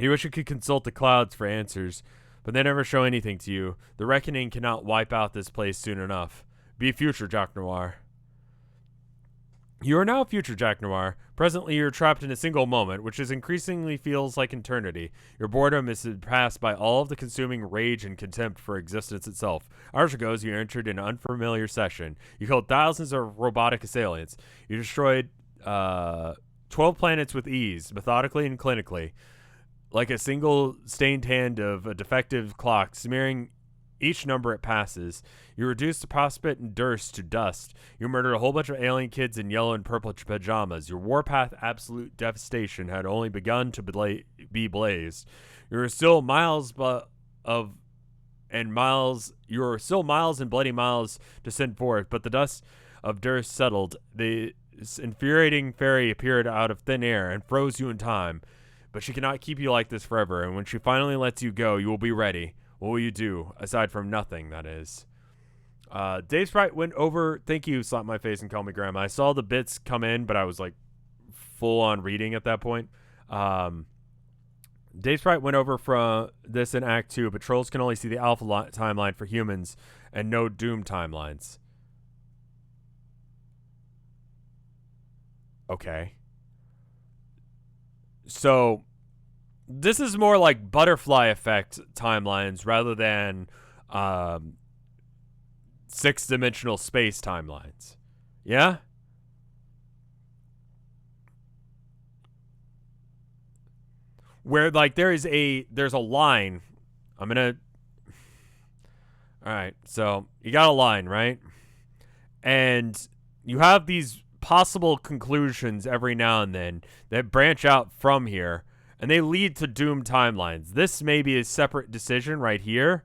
S1: You wish you could consult the clouds for answers, but they never show anything to you. The reckoning cannot wipe out this place soon enough. Be future Jack Noir. You are now future Jack Noir. Presently, you're trapped in a single moment, which is increasingly feels like eternity. Your boredom is surpassed by all of the consuming rage and contempt for existence itself. Hours ago, you entered an unfamiliar session. You killed thousands of robotic assailants. You destroyed 12 planets with ease, methodically and clinically, like a single stained hand of a defective clock, smearing each number it passes. You reduced the prospect and Durst to dust. You murdered a whole bunch of alien kids in yellow and purple pajamas. Your warpath absolute devastation had only begun to be blazed. You were still miles and bloody miles to send forth, but the dust of Durst settled. This infuriating fairy appeared out of thin air and froze you in time. But she cannot keep you like this forever, and when she finally lets you go, you will be ready. What will you do? Aside from nothing, that is. Dave Sprite went over. Thank you, Slap My Face and Call Me Grandma. I saw the bits come in, but I was like full on reading at that point. Dave Sprite went over from this in Act 2, but trolls can only see the alpha timeline for humans and no Doom timelines. Okay. So this is more like butterfly effect timelines rather than six-dimensional space timelines. Yeah? Where like there's a line. I'm gonna. All right, so you got a line, right? And you have these possible conclusions every now and then that branch out from here, and they lead to Doom timelines. This may be a separate decision right here,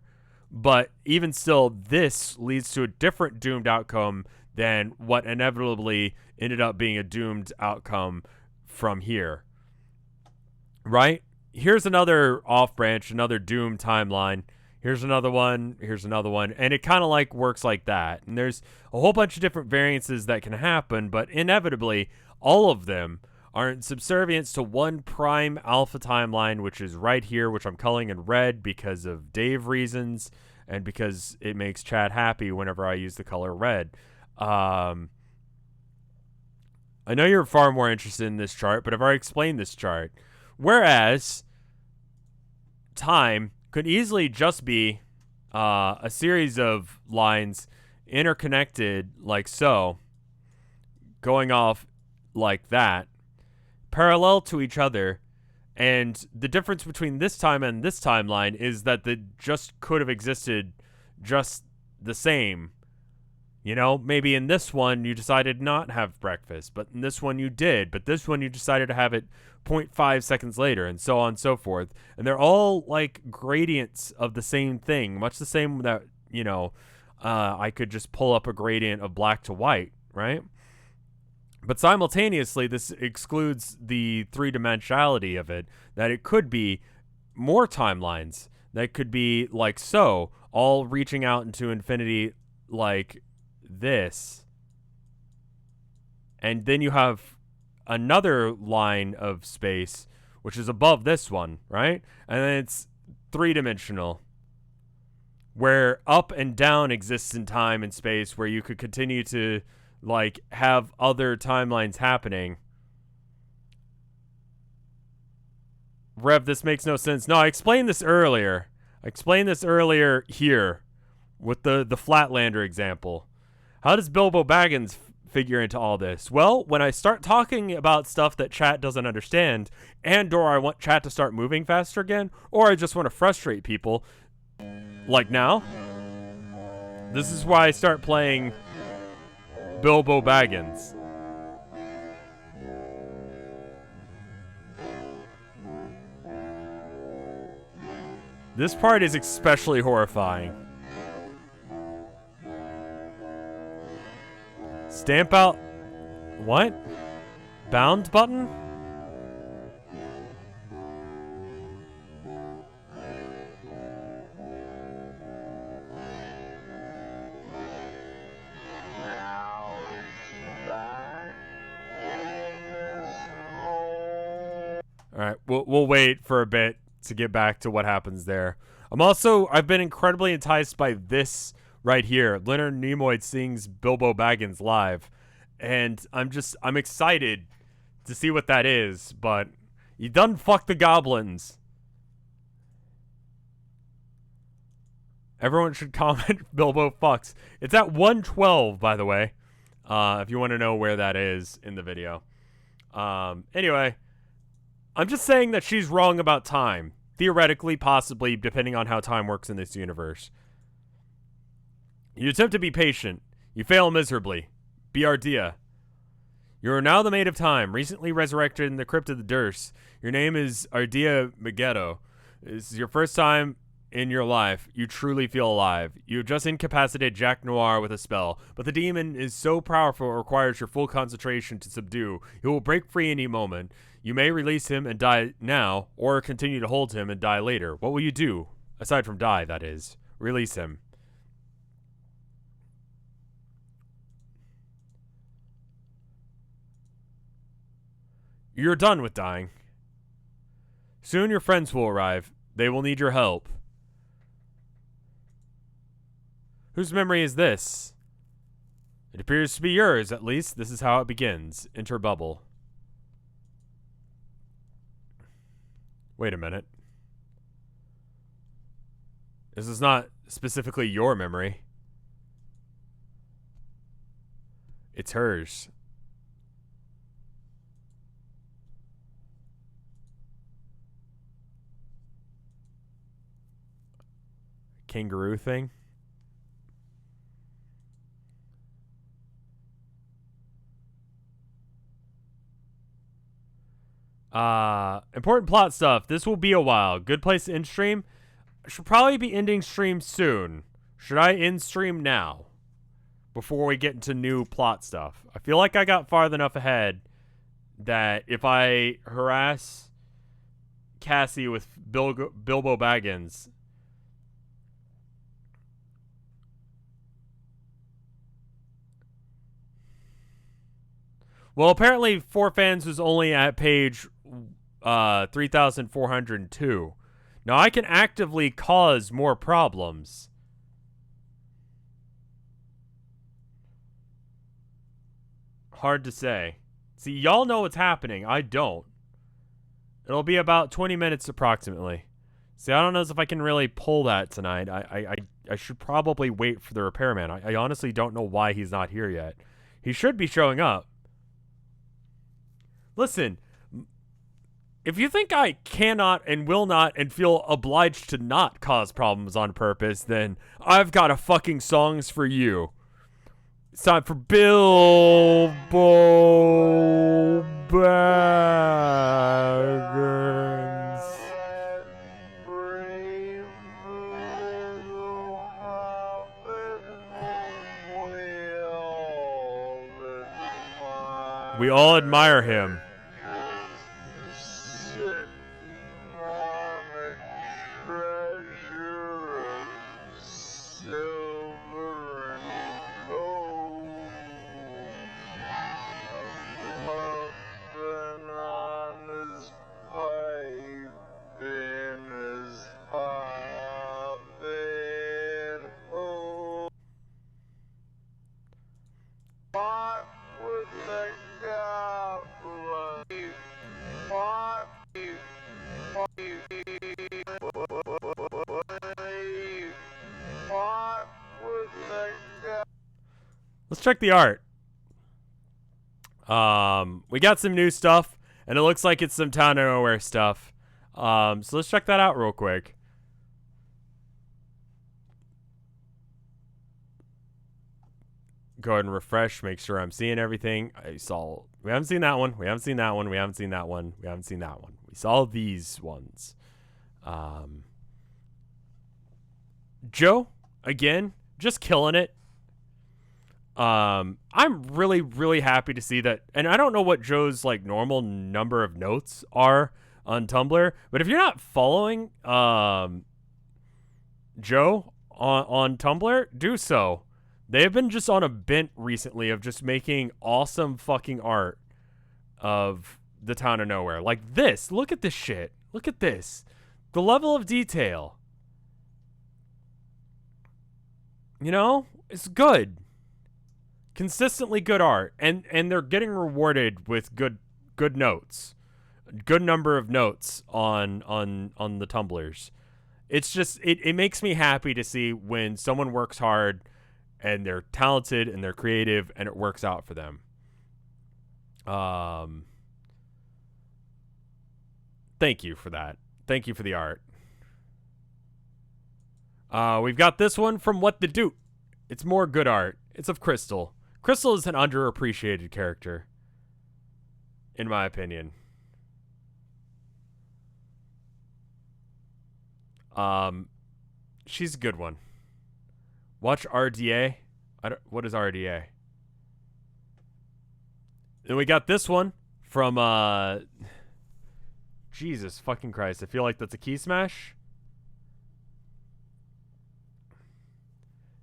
S1: but even still, this leads to a different doomed outcome than what inevitably ended up being a doomed outcome from here. Right? Here's another off branch, another Doom timeline. Here's another one. Here's another one. And it kind of like works like that. And there's a whole bunch of different variances that can happen, but inevitably, all of them are in subservience to one prime alpha timeline, which is right here, which I'm coloring in red because of Dave reasons and because it makes Chad happy whenever I use the color red. I know you're far more interested in this chart, but I've already explained this chart. Whereas time could easily just be a series of lines interconnected like so, going off like that, parallel to each other. And the difference between this time and this timeline is that they just could have existed just the same. You know, maybe in this one you decided not to have breakfast, but in this one you did, but this one you decided to have it 0.5 seconds later, and so on and so forth. And they're all like gradients of the same thing, much the same that, you know, I could just pull up a gradient of black to white, right? But simultaneously, this excludes the three-dimensionality of it, that it could be more timelines that could be like so, all reaching out into infinity like this. And then you have another line of space, which is above this one, right? And then it's three-dimensional, where up and down exists in time and space, where you could continue to like have other timelines happening. Rev, this makes no sense. No, I explained this earlier. Here with the Flatlander example. How does Bilbo Baggins figure into all this? Well, when I start talking about stuff that chat doesn't understand, and or I want chat to start moving faster again, or I just want to frustrate people, like now, this is why I start playing Bilbo Baggins. This part is especially horrifying. Stamp out... What? Bound button? Alright, we'll wait for a bit to get back to what happens there. I've been incredibly enticed by this right here. Leonard Nimoy sings Bilbo Baggins live. And I'm excited to see what that is, but you done fucked the goblins. Everyone should comment Bilbo fucks. It's at 112, by the way. If you want to know where that is in the video. Anyway, I'm just saying that she's wrong about time. Theoretically, possibly, depending on how time works in this universe. You attempt to be patient. You fail miserably. Biardia. You are now the Maid of Time, recently resurrected in the Crypt of the Durst. Your name is Ardia Megiddo. This is your first time in your life. You truly feel alive. You have just incapacitated Jack Noir with a spell, but the demon is so powerful it requires your full concentration to subdue. He will break free any moment. You may release him and die now, or continue to hold him and die later. What will you do? Aside from die, that is. Release him. You're done with dying. Soon your friends will arrive. They will need your help. Whose memory is this? It appears to be yours, at least. This is how it begins. Enter bubble. Wait a minute. This is not specifically your memory. It's hers. Kangaroo thing. Important plot stuff. This will be a while. Good place to end stream. I should probably be ending stream soon. Should I end stream now? Before we get into new plot stuff. I feel like I got far enough ahead that if I harass Cassie with Bilbo Baggins... Well, apparently 4fans was only at page 3,402. Now, I can actively cause more problems. Hard to say. See, y'all know what's happening. I don't. It'll be about 20 minutes approximately. See, I don't know if I can really pull that tonight. I should probably wait for the repairman. I honestly don't know why he's not here yet. He should be showing up. Listen, if you think I cannot and will not and feel obliged to not cause problems on purpose, then I've got a fucking songs for you. It's time for Bilbo Baggins. We all admire him. Let's check the art. We got some new stuff, and it looks like it's some Town of Nowhere stuff. So let's check that out real quick. Go ahead and refresh, make sure I'm seeing everything. We haven't seen that one. We haven't seen that one. We haven't seen that one. We haven't seen that one. We saw these ones. Joe, again, just killing it. I'm really, really happy to see that. And I don't know what Joe's like normal number of notes are on Tumblr, but if you're not following Joe on Tumblr, do so. They've been just on a bent recently of just making awesome fucking art of the town of nowhere. Like this. Look at this shit. Look at this. The level of detail. You know? It's good. Consistently good art. And they're getting rewarded with good notes. Good number of notes on the Tumblrs. It's just it makes me happy to see when someone works hard and they're talented and they're creative and it works out for them. Thank you for that. Thank you for the art. We've got this one from What the Dude. It's more good art. It's of Crystal. Crystal is an underappreciated character, in my opinion. She's a good one. Watch RDA. What is RDA? Then we got this one from Jesus fucking Christ. I feel like that's a key smash.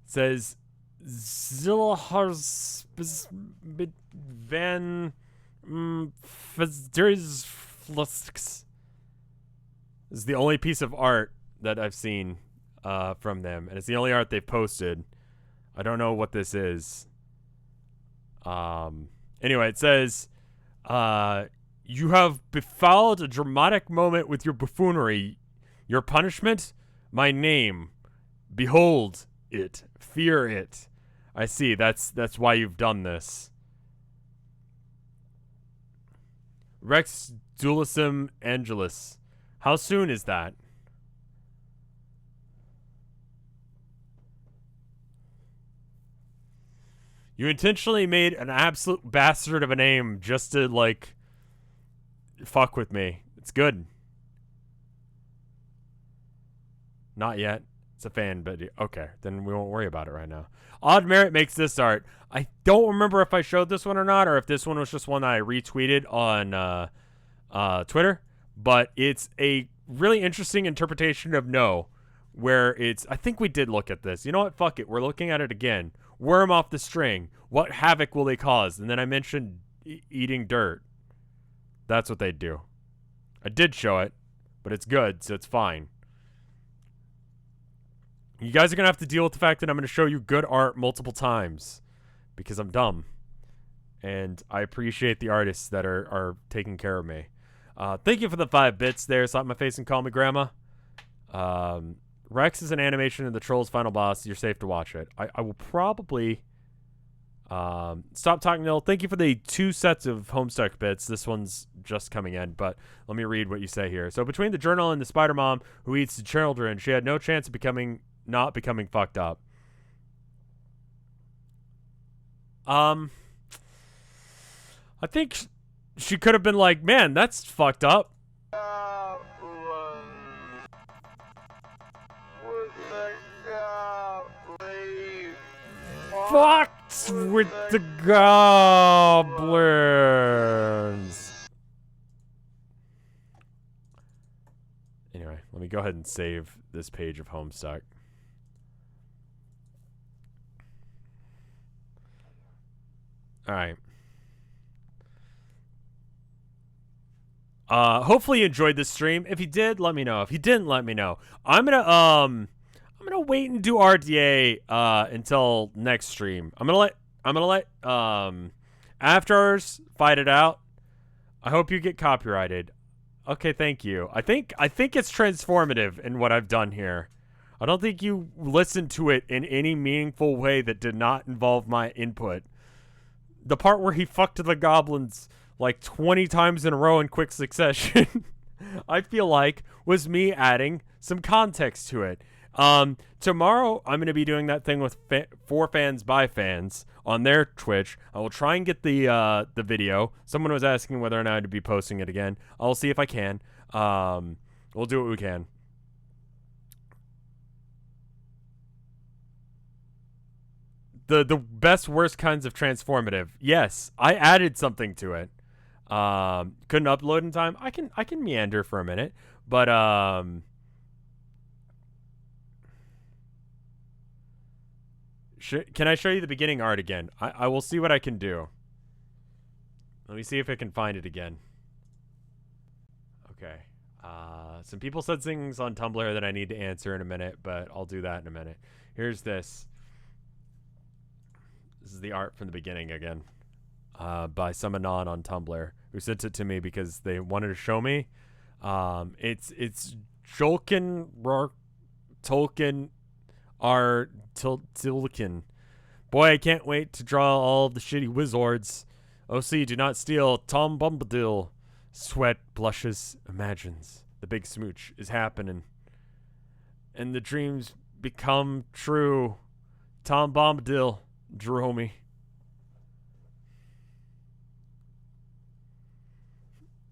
S1: It says Zillahars Van Flusks. This is the only piece of art that I've seen from them, and it's the only art they've posted. I don't know what this is. Anyway, it says, you have befouled a dramatic moment with your buffoonery. Your punishment? My name. Behold it. Fear it. I see. That's why you've done this. Rex Dulisum Angelus. How soon is that? You intentionally made an absolute bastard of a name just to, like, fuck with me. It's good. Not yet. It's a fan, but okay. Then we won't worry about it right now. Odd Merit makes this art. I don't remember if I showed this one or not, or if this one was just one that I retweeted on Twitter. But it's a really interesting interpretation of No, where it's... I think we did look at this. You know what? Fuck it. We're looking at it again. Worm off the string. What havoc will they cause? And then I mentioned eating dirt. That's what they do. I did show it, but it's good, so it's fine. You guys are going to have to deal with the fact that I'm going to show you good art multiple times because I'm dumb. And I appreciate the artists that are taking care of me. Thank you for the 5 bits there. Slap my face and call me grandma. Rex is an animation of the Troll's final boss. You're safe to watch it. I will probably stop talking, Nil. Thank you for the 2 sets of Homestuck bits. This one's just coming in, but let me read what you say here. So between the journal and the Spider Mom who eats the children, she had no chance of not becoming fucked up. I think she could have been like, man, that's fucked up. Fucked with the goblins. Anyway, let me go ahead and save this page of Homestuck. Alright. Hopefully you enjoyed this stream. If you did, let me know. If you didn't, let me know. I'm gonna wait and do RDA until next stream. I'm gonna let After Hours fight it out. I hope you get copyrighted. Okay, thank you. I think it's transformative in what I've done here. I don't think you listened to it in any meaningful way that did not involve my input. The part where he fucked the goblins like 20 times in a row in quick succession, I feel like was me adding some context to it. Tomorrow I'm going to be doing that thing with For Fans by Fans on their Twitch. I will try and get the video. Someone was asking whether or not I'd be posting it again. I'll see if I can. We'll do what we can. The best worst kinds of transformative. Yes, I added something to it. Couldn't upload in time. I can meander for a minute, but can I show you the beginning art again? I will see what I can do. Let me see if I can find it again. Okay. Some people said things on Tumblr that I need to answer in a minute, but I'll do that in a minute. Here's this. This is the art from the beginning again. By some anon on Tumblr who sent it to me because they wanted to show me. It's Jolkin Tolkien Tolkien. Boy, I can't wait to draw all of the shitty wizards. OC, do not steal. Tom Bombadil. Sweat blushes, imagines the big smooch is happening, and the dreams become true. Tom Bombadil, Jerome.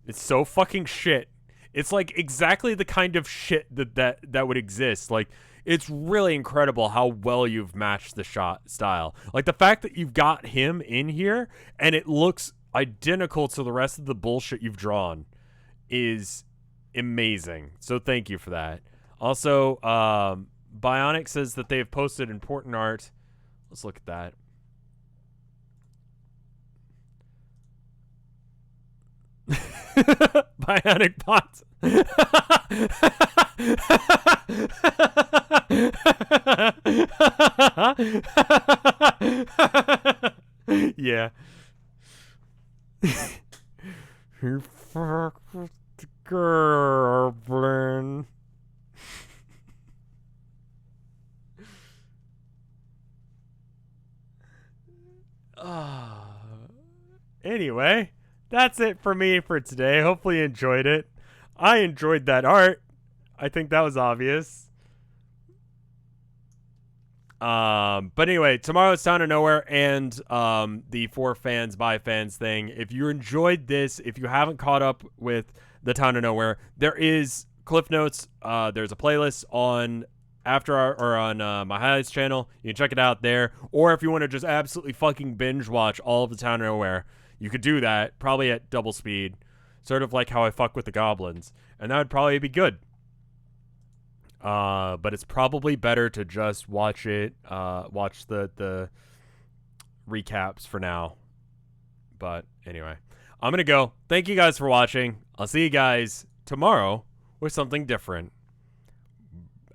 S1: It's so fucking shit. It's like exactly the kind of shit that would exist. Like, it's really incredible how well you've matched the shot style. Like, the fact that you've got him in here and it looks identical to the rest of the bullshit you've drawn is amazing. So thank you for that. Also, Bionic says that they've posted important art. Let's look at that. Bionic bots. Yeah. You fuck with the goblin. Anyway, that's it for me for today. Hopefully you enjoyed it. I enjoyed that art. I think that was obvious. But anyway, tomorrow's Town of Nowhere and the for fans by fans thing. If you enjoyed this, if you haven't caught up with the Town of Nowhere, there is Cliff Notes. There's a playlist on my highlights channel. You can check it out there. Or if you want to just absolutely fucking binge watch all of the Town of Nowhere, you could do that, probably at double speed, sort of like how I fuck with the goblins, and that would probably be good. But it's probably better to just watch it, watch the recaps for now. But anyway, I'm gonna go. Thank you guys for watching. I'll see you guys tomorrow with something different.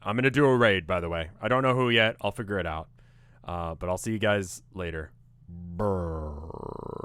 S1: I'm gonna do a raid, by the way. I don't know who yet. I'll figure it out. But I'll see you guys later. Brrr.